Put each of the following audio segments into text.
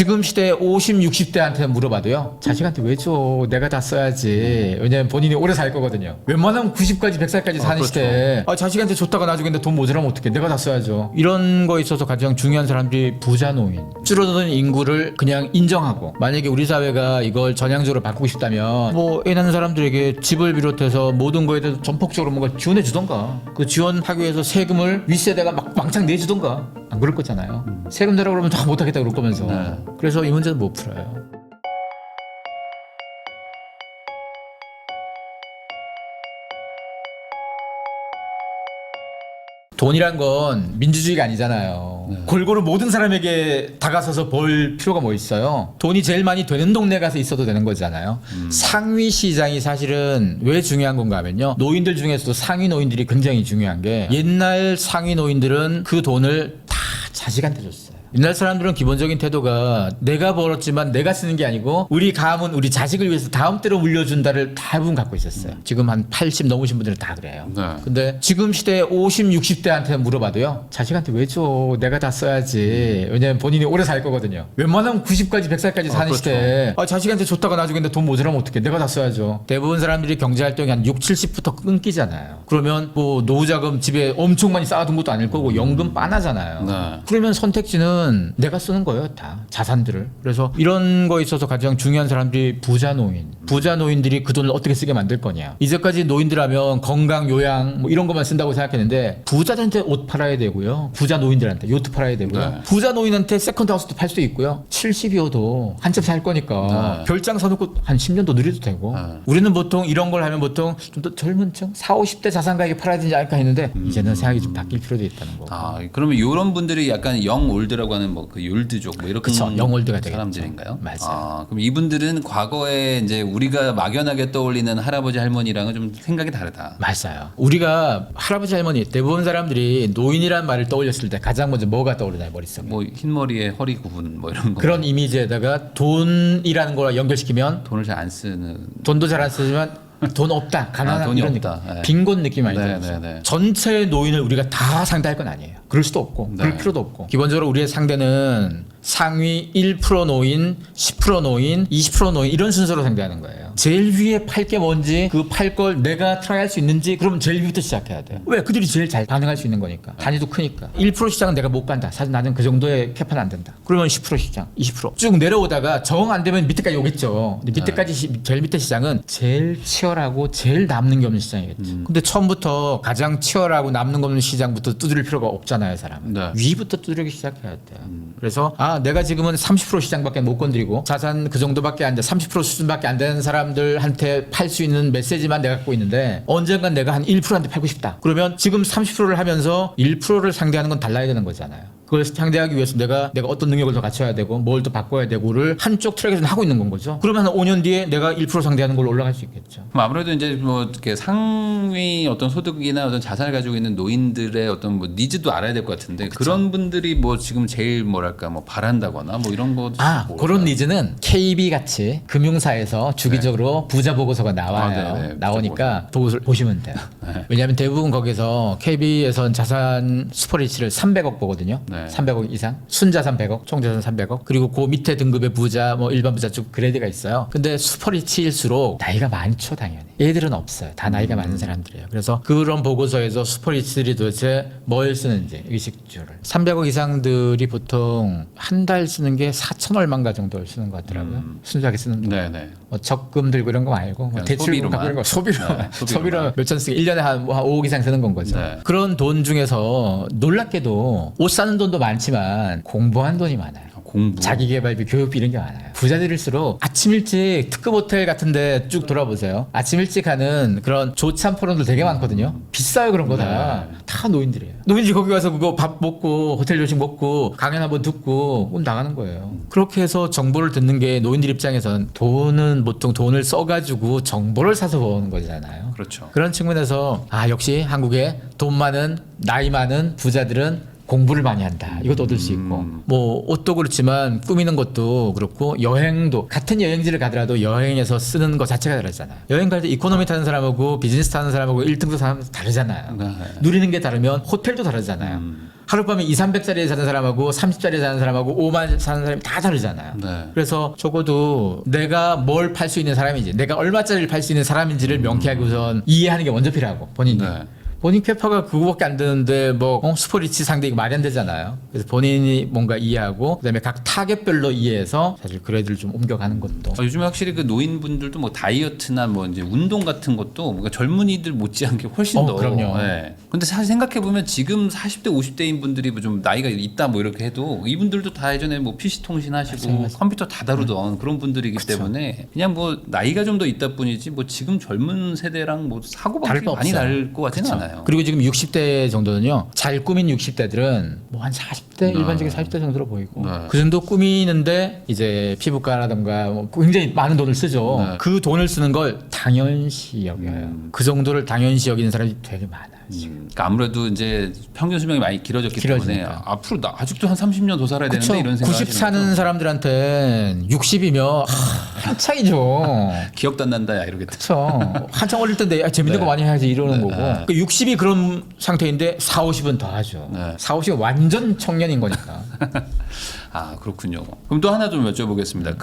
지금 시대 50, 60대한테 물어봐도요. 자식한테 왜 줘? 내가 다 써야지. 왜냐면 본인이 오래 살 거거든요. 웬만하면 90까지, 100살까지 사는 그렇죠. 시대에 자식한테 줬다가 나중에 돈 모자라면 어떡해. 내가 다 써야죠. 이런 거에 있어서 가장 중요한 사람들이 부자 노인. 줄어드는 인구를 그냥 인정하고 만약에 우리 사회가 이걸 전향적으로 바꾸고 싶다면 뭐 애 낳는 사람들에게 집을 비롯해서 모든 거에 대해서 전폭적으로 뭔가 지원해 주던가 그 지원하기 위해서 세금을 윗세대가 막 왕창 내주던가 안 그럴 거잖아요. 세금 내라고 그러면 다 못하겠다 그럴 거면서. 네. 그래서 이 문제는 못 풀어요. 돈이란 건 민주주의가 아니잖아요. 골고루 모든 사람에게 다가서서 벌 필요가 뭐 있어요. 돈이 제일 많이 되는 동네 가서 있어도 되는 거잖아요. 상위 시장이 사실은 왜 중요한 건가 하면요. 노인들 중에서도 상위 노인들이 굉장히 중요한 게 옛날 상위 노인들은 그 돈을 다 자식한테 줬어요. 옛날 사람들은 기본적인 태도가 내가 벌었지만 내가 쓰는 게 아니고 우리 가문, 우리 자식을 위해서 다음 때로 물려준다를 대부분 갖고 있었어요. 지금 한 80 넘으신 분들은 다 그래요. 네. 근데 지금 시대 50, 60대한테 물어봐도요. 자식한테 왜 줘? 내가 다 써야지. 왜냐면 본인이 오래 살 거거든요. 웬만하면 90까지, 100살까지 사는 그렇죠. 시대에 자식한테 줬다가 나중에 돈 모자라면 어떡해. 내가 다 써야죠. 대부분 사람들이 경제활동이 한 6, 70부터 끊기잖아요. 그러면 뭐 노후자금 집에 엄청 많이 쌓아둔 것도 아닐 거고 연금 빠나잖아요. 네. 그러면 선택지는 내가 쓰는 거예요. 다 자산들을. 그래서 이런 거에 있어서 가장 중요한 사람들이 부자 노인. 부자 노인들이 그 돈을 어떻게 쓰게 만들 거냐. 이제까지 노인들 하면 건강, 요양 뭐 이런 것만 쓴다고 생각했는데 부자들한테 옷 팔아야 되고요. 부자 노인들한테 요트 팔아야 되고요. 네. 부자 노인한테 세컨드 하우스도 팔 수도 있고요. 70이어도 한 채 살 거니까 네. 별장 사놓고 한 10년 더 누려도 되고. 네. 우리는 보통 이런 걸 하면 보통 좀 더 젊은 층 4, 50대 자산가에게 팔아야 되지 않을까 했는데 이제는 생각이 좀 바뀔 필요도 있다는 거고. 아, 그러면 이런 분들이 약간 영 올드라고 하는 뭐 그 율드족 뭐 이렇게 그쵸, 영올드가 되겠죠. 사람들인가요? 맞아요. 아, 그럼 이분들은 과거에 이제 우리가 막연하게 떠올리는 할아버지 할머니랑은 좀 생각이 다르다. 맞아요. 우리가 할아버지 할머니 대부분 사람들이 노인이란 말을 떠올렸을 때 가장 먼저 뭐가 떠오르나요 머릿속에? 뭐 흰머리에 허리 구분 뭐 이런 거. 그런 이미지에다가 돈이라는 거랑 연결시키면 돈을 잘 안 쓰는. 돈도 잘 안 쓰지만 돈 없다, 가난한 돈이 이런 없다. 느낌, 네. 빈곤 느낌 많이 네, 들었어요. 네, 네. 전체 노인을 우리가 다 상대할 건 아니에요. 그럴 수도 없고 네. 그럴 필요도 없고 기본적으로 우리의 상대는 상위 1% 노인, 10% 노인, 20% 노인 이런 순서로 상대하는 거예요. 제일 위에 팔 게 뭔지 그 팔 걸 내가 트라이할 수 있는지 그러면 제일 위부터 시작해야 돼요. 왜? 그들이 제일 잘 반응할 수 있는 거니까. 단위도 크니까. 1% 시장은 내가 못 간다. 사실 나는 그 정도의 캐파는 안 된다. 그러면 10% 시장, 20% 쭉 내려오다가 정 안 되면 밑에까지 오겠죠. 근데 밑에까지 제일 밑에 시장은 제일 치열하고 제일 남는 게 없는 시장이겠죠. 근데 처음부터 가장 치열하고 남는 거 없는 시장부터 두드릴 필요가 없잖아요, 사람은. 네. 위부터 두드리기 시작해야 돼요. 그래서 내가 지금은 30% 시장밖에 못 건드리고 자산 그 정도밖에 안 돼, 30% 수준밖에 안 되는 사람들한테 팔 수 있는 메시지만 내가 갖고 있는데 언젠간 내가 한 1%한테 팔고 싶다. 그러면 지금 30%를 하면서 1%를 상대하는 건 달라야 되는 거잖아요. 그걸 상대하기 위해서 내가 어떤 능력을 더 갖춰야 되고 뭘 더 바꿔야 되고를 한쪽 트랙에서 하고 있는 건 거죠. 그러면 한 5년 뒤에 내가 1% 상대하는 걸로 올라갈 수 있겠죠. 그럼 아무래도 이제 뭐 이렇게 상위 어떤 소득이나 어떤 자산을 가지고 있는 노인들의 어떤 뭐 니즈도 알아야 될 것 같은데 그런 분들이 뭐 지금 제일 뭐랄까 뭐 바란다거나 뭐 이런 거 그런 니즈는 KB 같이 금융사에서 주기적으로 부자 보고서가 나와요. 네네. 나오니까 보시면 돼요. 왜냐하면 대부분 거기서 KB에선 자산 슈퍼리치를 300억 보거든요. 네. 300억 이상, 순자산 100억, 총자산 300억, 그리고 그 밑에 등급의 부자, 뭐 일반 부자 쭉 그레이드가 있어요. 근데 슈퍼리치일수록 나이가 많죠, 당연히. 얘들은 없어요. 다 나이가 많은 사람들이에요. 그래서 그런 보고서에서 슈퍼리치들이 도대체 뭘 쓰는지 의식주를 300억 이상들이 보통 한 달 쓰는 게 4천 얼마인가 정도를 쓰는 것 같더라고요. 순수하게 쓰는 돈. 네네. 뭐 적금 들고 이런 거 말고 뭐 그냥 대출금 갖고 이런 거 소비로 몇천 쓰기 1년에 한 5억 이상 쓰는 건 거죠. 네. 그런 돈 중에서 놀랍게도 옷 사는 돈도 많지만 공부한 돈이 많아요. 공부. 자기개발비, 교육비 이런 게 많아요. 부자들일수록 아침 일찍 특급 호텔 같은데 쭉 돌아보세요. 아침 일찍 가는 그런 조참 포럼들 되게 많거든요. 비싸요 그런 거 다. 다 노인들이에요. 노인들이 거기 가서 그거 밥 먹고 호텔 조식 먹고 강연 한번 듣고 그럼 나가는 거예요. 그렇게 해서 정보를 듣는 게 노인들 입장에선 돈은 보통 돈을 써가지고 정보를 사서 버는 거잖아요. 그렇죠. 그런 측면에서 역시 한국에 돈 많은 나이 많은 부자들은 공부를 많이 한다. 이것도 얻을 수 있고 뭐 옷도 그렇지만 꾸미는 것도 그렇고 여행도 같은 여행지를 가더라도 여행에서 쓰는 것 자체가 다르잖아요. 여행 갈 때 이코노미 타는 사람하고 비즈니스 타는 사람하고 1등석 사람 다르잖아요. 네. 누리는 게 다르면 호텔도 다르잖아요. 하룻밤에 2, 300짜리에 사는 사람하고 30짜리에 사는 사람하고 5만 사는 사람이 다 다르잖아요. 네. 그래서 적어도 내가 뭘 팔 수 있는 사람인지, 내가 얼마짜리를 팔 수 있는 사람인지를 명쾌하게 우선 이해하는 게 먼저 필요하고, 본인이. 네. 본인 캐파가 그거밖에 안 되는데 뭐 슈퍼리치 상대 이거 말이 안 되잖아요. 그래서 본인이 뭔가 이해하고 그다음에 각 타겟별로 이해해서 사실 그레이드를 좀 옮겨가는 것도. 요즘에 확실히 그 노인분들도 뭐 다이어트나 뭐 이제 운동 같은 것도 뭔가 젊은이들 못지않게 훨씬 더. 그럼요. 네. 근데 사실 생각해 보면 지금 40대 50대인 분들이 뭐 좀 나이가 있다 뭐 이렇게 해도 이분들도 다 예전에 뭐 PC 통신하시고 맞아요. 컴퓨터 다 다루던 그런 분들이기 때문에 그냥 뭐 나이가 좀 더 있다 뿐이지 뭐 지금 젊은 세대랑 뭐 사고 다를 방식이 거 많이 없어요. 다를 것 같지는 않아요. 그리고 지금 60대 정도는요, 잘 꾸민 60대들은 뭐 한 40대, 일반적인 40대 정도로 보이고, 네. 그 정도 꾸미는데 이제 피부과라든가 뭐 굉장히 많은 돈을 쓰죠. 네. 그 돈을 쓰는 걸 당연시 여겨요. 그 정도를 당연시 여기는 사람이 되게 많아요. 그러니까 아무래도 이제 평균 수명이 많이 길어졌기 때문에 길어지니까. 앞으로 아직도 한 30년 더 살아야 그쵸? 되는데 이런 생각 90 사는 사람들한테는 60이면 한창이죠. 기억도 안 난다 야 이러겠다. 그렇죠. 한창 어릴 때인데 재밌는 네. 거 많이 해야지 이러는 네. 거고. 네. 그 60이 그런 상태인데 4, 50은 더 하죠. 네. 4, 50은 완전 청년인 거니까. 아 그렇군요. 그럼 또 하나 좀 여쭤보겠습니다.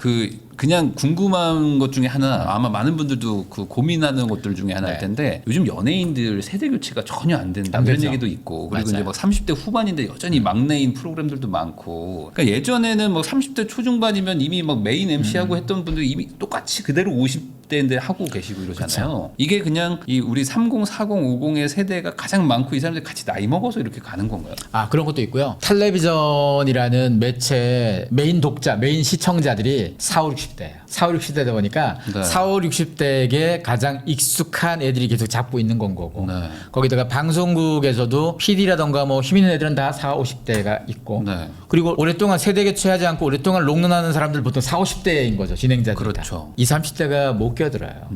그냥 궁금한 것 중에 하나 아마 많은 분들도 그 고민하는 것들 중에 하나일 네. 텐데 요즘 연예인들 세대 교체가 전혀 안 된다 안 이런 되죠. 얘기도 있고 그리고 맞아요. 이제 막 30대 후반인데 여전히 막내인 프로그램들도 많고 그러니까 예전에는 뭐 30대 초중반이면 이미 막 메인 MC하고 했던 분들이 이미 똑같이 그대로 50대인데 하고 계시고 이러잖아요. 이게 그냥 이 우리 30, 40, 50의 세대가 가장 많고 이 사람들이 같이 나이 먹어서 이렇게 가는 건가요? 아, 그런 것도 있고요. 텔레비전이라는 매체 메인 독자, 메인 시청자들이 4, 5, 60대예요. 4, 5, 60대다 보니까 네. 4, 5, 60대에게 가장 익숙한 애들이 계속 잡고 있는 건 거고. 네. 거기다가 방송국에서도 PD라던가 뭐 힘 있는 애들은 다 4, 50대가 있고. 네. 그리고 오랫동안 세대 교체하지 않고 오랫동안 롱런하는 사람들 보통 4, 50대인 거죠. 진행자들. 그렇죠. 20, 30대가 못 껴들어요.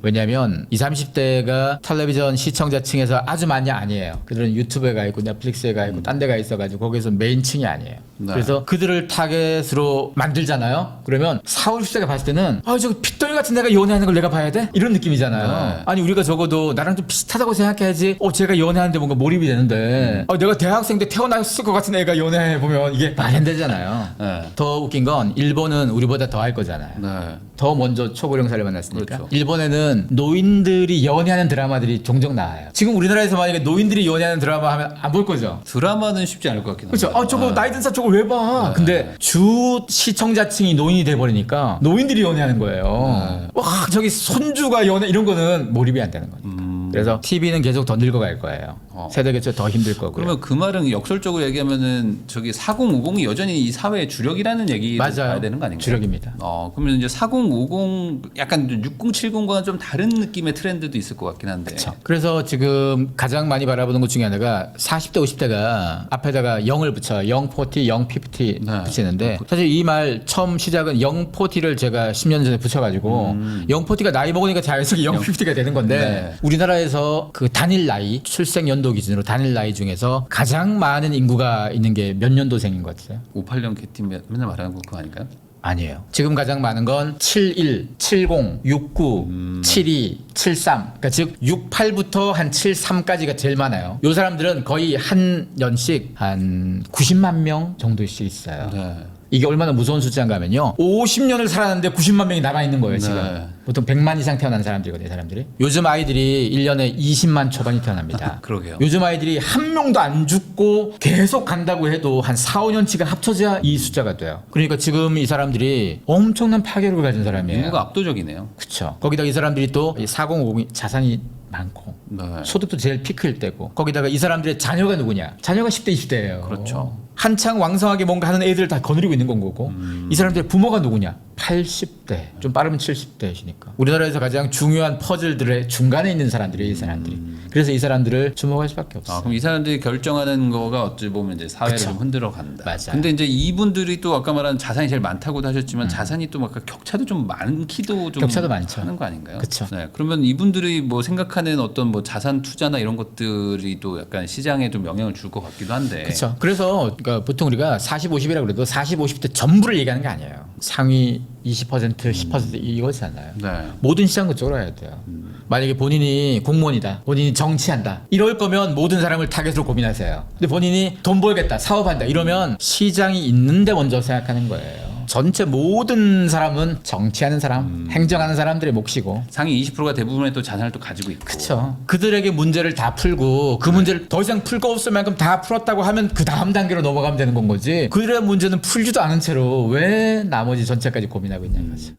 왜냐하면 20, 30대가 텔레비전 시청자층에서 아주 많이 아니에요. 그들은 유튜브에 가 있고 넷플릭스에 가 있고 딴 데가 있어가지고 거기서 메인층이 아니에요. 네. 그래서 그들을 타겟으로 만들잖아요. 그러면 4, 50대가 봤을 때는 저거 핏덩이 같은 애가 연애하는 걸 내가 봐야 돼? 이런 느낌이잖아요. 네. 아니 우리가 적어도 나랑 좀 비슷하다고 생각해야지 제가 연애하는데 뭔가 몰입이 되는데 내가 대학생 때 태어났을 것 같은 애가 연애해 보면 이게 말이 안 되잖아요. 네. 더 웃긴 건 일본은 우리보다 더 할 거잖아요. 네. 더 먼저 초고령사를 만났으니까. 그렇죠. 일본에는 노인들이 연애하는 드라마들이 종종 나와요. 지금 우리나라에서 만약에 노인들이 연애하는 드라마 하면 안 볼 거죠. 드라마는 쉽지 않을 것 같긴 그렇죠. 합니다. 저거 나이 든 사람 저걸 왜 봐? 근데 주 시청자층이 노인이 돼 버리니까 노인들이 연애하는 거예요. 와, 저기 손주가 연애 이런 거는 몰입이 안 되는 거니까. 그래서 TV는 계속 더 늙어갈 거예요. 세대 교체 더 힘들 거고요. 그러면 그 말은 역설적으로 얘기하면은 저기 40, 50이 여전히 이 사회의 주력이라는 얘기를 맞아요. 봐야 되는 거 아닌가요? 주력입니다. 그러면 이제 40, 50 약간 60, 70과는 좀 다른 느낌의 트렌드도 있을 것 같긴 한데. 그렇죠. 그래서 지금 가장 많이 바라보는 것 중에 하나가 40대, 50대가 앞에다가 0을 붙여요. 0, 40, 0, 50 네. 붙이는데 사실 이 말 처음 시작은 0, 40를 제가 10년 전에 붙여가지고 0, 40가 나이 먹으니까 자연스럽게 0, 50가 되는 건데 네. 우리나라에서 그 단일 나이, 출생 연도 기준으로 단일 나이 중에서 가장 많은 인구가 있는 게 몇 년도생인 것 같아요? 58년 개팀 맨날 말하는 거 그거 아닌가요? 아니에요. 지금 가장 많은 건 71, 70, 69, 72, 73. 그러니까 즉 68부터 한 73까지가 제일 많아요. 요 사람들은 거의 한 년씩 한 90만 명 정도씩 있어요. 네. 이게 얼마나 무서운 숫자인가 하면요. 50년을 살았는데 90만 명이 남아있는 거예요, 지금. 네. 보통 100만 이상 태어난 사람들이거든요, 사람들이. 요즘 아이들이 1년에 20만 초반이 태어납니다. 그러게요. 요즘 아이들이 한 명도 안 죽고 계속 간다고 해도 한 4, 5년치가 합쳐져야 이 숫자가 돼요. 그러니까 지금 이 사람들이 엄청난 파괴력을 가진 사람이에요. 인구가 압도적이네요. 그렇죠. 거기다 이 사람들이 또 4050이 자산이 많고 네. 소득도 제일 피크일 때고 거기다가 이 사람들의 자녀가 누구냐? 자녀가 10대, 20대예요. 그렇죠. 한창 왕성하게 뭔가 하는 애들을 다 거느리고 있는 건 거고 이 사람들의 부모가 누구냐? 80대, 좀 빠르면 70대시니까. 우리나라에서 가장 중요한 퍼즐들의 중간에 있는 사람들이 이 사람들이. 그래서 이 사람들을 주목할 수밖에 없어요. 그럼 이 사람들이 결정하는 거가 어찌 보면 이제 사회를 그쵸. 좀 흔들어 간다. 맞아요. 근데 이제 이분들이 또 아까 말한 자산이 제일 많다고도 하셨지만 자산이 또 막 격차도 좀 많기도 좀 격차도 많죠. 하는 거 아닌가요? 그쵸. 네. 그러면 이분들이 뭐 생각하는 어떤 뭐 자산 투자나 이런 것들이 또 약간 시장에 좀 영향을 줄 것 같기도 한데. 그렇죠. 그래서 그러니까 보통 우리가 40, 50이라고 그래도 40, 50대 전부를 얘기하는 게 아니에요. 상위 20% 10% 이거잖아요. 네. 모든 시장 그쪽으로 해야 돼요. 만약에 본인이 공무원이다, 본인이 정치한다, 이럴 거면 모든 사람을 타겟으로 고민하세요. 근데 본인이 돈 벌겠다, 사업한다 이러면 시장이 있는데 먼저 생각하는 거예요. 전체 모든 사람은 정치하는 사람, 행정하는 사람들의 몫이고. 상위 20%가 대부분의 또 자산을 또 가지고 있고. 그렇죠. 그들에게 문제를 다 풀고 그 문제를 더 이상 풀 거 없을 만큼 다 풀었다고 하면 그 다음 단계로 넘어가면 되는 건 거지. 그들의 문제는 풀지도 않은 채로 왜 나머지 전체까지 고민하고 있냐는 거죠.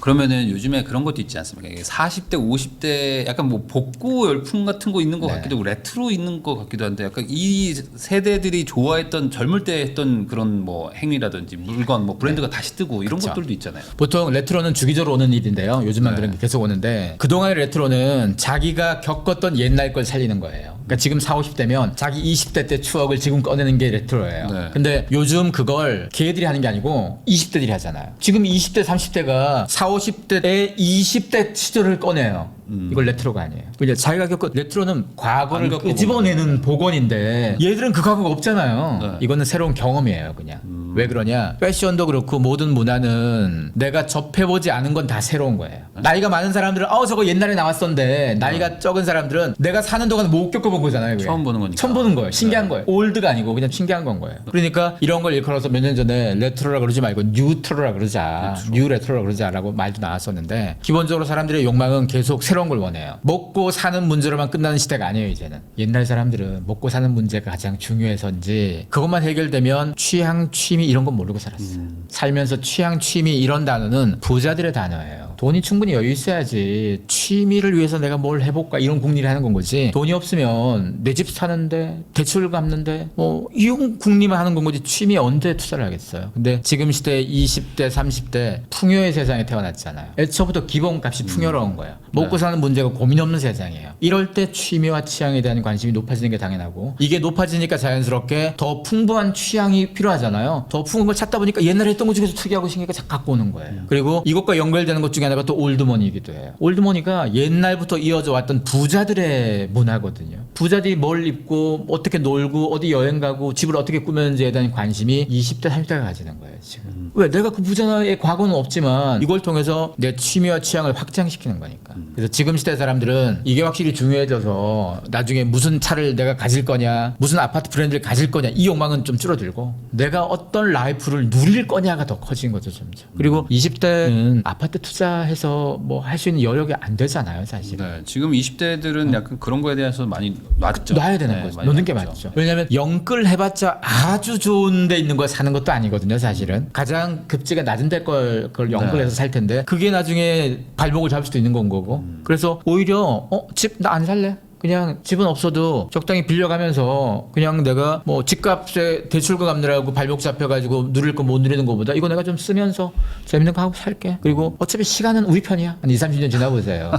그러면은 요즘에 그런 것도 있지 않습니까? 이게 40대, 50대 약간 뭐 복고 열풍 같은 거 있는 것 네. 같기도 하고 레트로 있는 것 같기도 한데 약간 이 세대들이 좋아했던 젊을 때 했던 그런 뭐 행위라든지 물건 뭐 브랜드가 다시 뜨고 이런 그쵸. 것들도 있잖아요. 보통 레트로는 주기적으로 오는 일인데요. 요즘만 네. 그런 게 계속 오는데 그동안의 레트로는 자기가 겪었던 옛날 걸 살리는 거예요. 그러니까 지금 40, 50대면 자기 20대 때 추억을 지금 꺼내는 게 레트로예요. 네. 근데 요즘 그걸 걔들이 하는 게 아니고 20대들이 하잖아요. 지금 20대, 30대가 40, 50대의 20대 시절을 꺼내요. 이걸 레트로가 아니에요. 왜냐 자기가 겪은 레트로는 과거를 안 겪어본 끄집어내는 복원인데 얘들은 그 과거가 없잖아요. 네. 이거는 새로운 경험이에요, 그냥. 왜 그러냐? 패션도 그렇고 모든 문화는 내가 접해보지 않은 건 다 새로운 거예요. 나이가 많은 사람들은 저거 옛날에 나왔었는데 나이가 적은 사람들은 내가 사는 동안 못 겪어본 거잖아요. 그게. 처음 보는 거니까. 처음 보는 거예요. 신기한 거예요. 올드가 아니고 그냥 신기한 건 거예요. 그러니까 이런 걸 일컬어서 몇 년 전에 레트로라 그러지 말고 뉴트로라 그러자. 뉴 레트로라 그러자라고 말도 나왔었는데 기본적으로 사람들의 욕망은 계속 새로운 걸 원해요. 먹고 사는 문제로만 끝나는 시대가 아니에요. 이제는. 옛날 사람들은 먹고 사는 문제가 가장 중요해서인지 그것만 해결되면 취향, 취미 이런 건 모르고 살았어요. 살면서 취향, 취미 이런 단어는 부자들의 단어예요. 돈이 충분히 여유 있어야지 취미를 위해서 내가 뭘 해볼까 이런 궁리를 하는 건 거지. 돈이 없으면 내 집 사는데 대출 갚는데 뭐 이용 궁리만 하는 건 거지 취미에 언제 투자를 하겠어요. 근데 지금 시대 20대 30대 풍요의 세상에 태어났잖아요. 애초부터 기본값이 풍요로운 거예요. 먹고 사는 문제가 고민 없는 세상이에요. 이럴 때 취미와 취향에 대한 관심이 높아지는 게 당연하고 이게 높아지니까 자연스럽게 더 풍부한 취향이 필요하잖아요. 더 풍부한 걸 찾다 보니까 옛날에 했던 것 중에서 특이하고 신기하게 자꾸 갖고 오는 거예요. 그리고 이것과 연결되는 것 중에 하나가 또 올드머니이기도 해요. 올드머니가 옛날부터 이어져 왔던 부자들의 문화거든요. 부자들이 뭘 입고 어떻게 놀고 어디 여행 가고 집을 어떻게 꾸미는지에 대한 관심이 20대 30대가 가지는 거예요 지금. 왜? 내가 그 부자의 과거는 없지만 이걸 통해서 내 취미와 취향을 확장시키는 거니까. 그래서 지금 시대 사람들은 이게 확실히 중요해져서 나중에 무슨 차를 내가 가질 거냐 무슨 아파트 브랜드를 가질 거냐 이 욕망은 좀 줄어들고 내가 어떤 라이프를 누릴 거냐가 더 커진 거죠 점점. 그리고 20대는 아파트 투자해서 뭐 할 수 있는 여력이 안 되잖아요 사실. 네, 지금 20대들은 약간 그런 거에 대해서 많이 놨죠. 놔야 되는 네, 거죠. 많이 놓는 게 놨죠. 맞죠. 왜냐하면 영끌 해봤자 아주 좋은 데 있는 걸 사는 것도 아니거든요 사실은. 가장 급지가 낮은 데 그걸 영끌해서 살 텐데 그게 나중에 발목을 잡을 수도 있는 건 거고. 그래서 오히려 집 나 안 살래? 그냥 집은 없어도 적당히 빌려가면서 그냥 내가 뭐 집값에 대출금 갚느라고 발목 잡혀가지고 누릴 거 못 누리는 것보다 이거 내가 좀 쓰면서 재밌는 거 하고 살게. 그리고 어차피 시간은 우리 편이야. 한 20, 30년 지나보세요.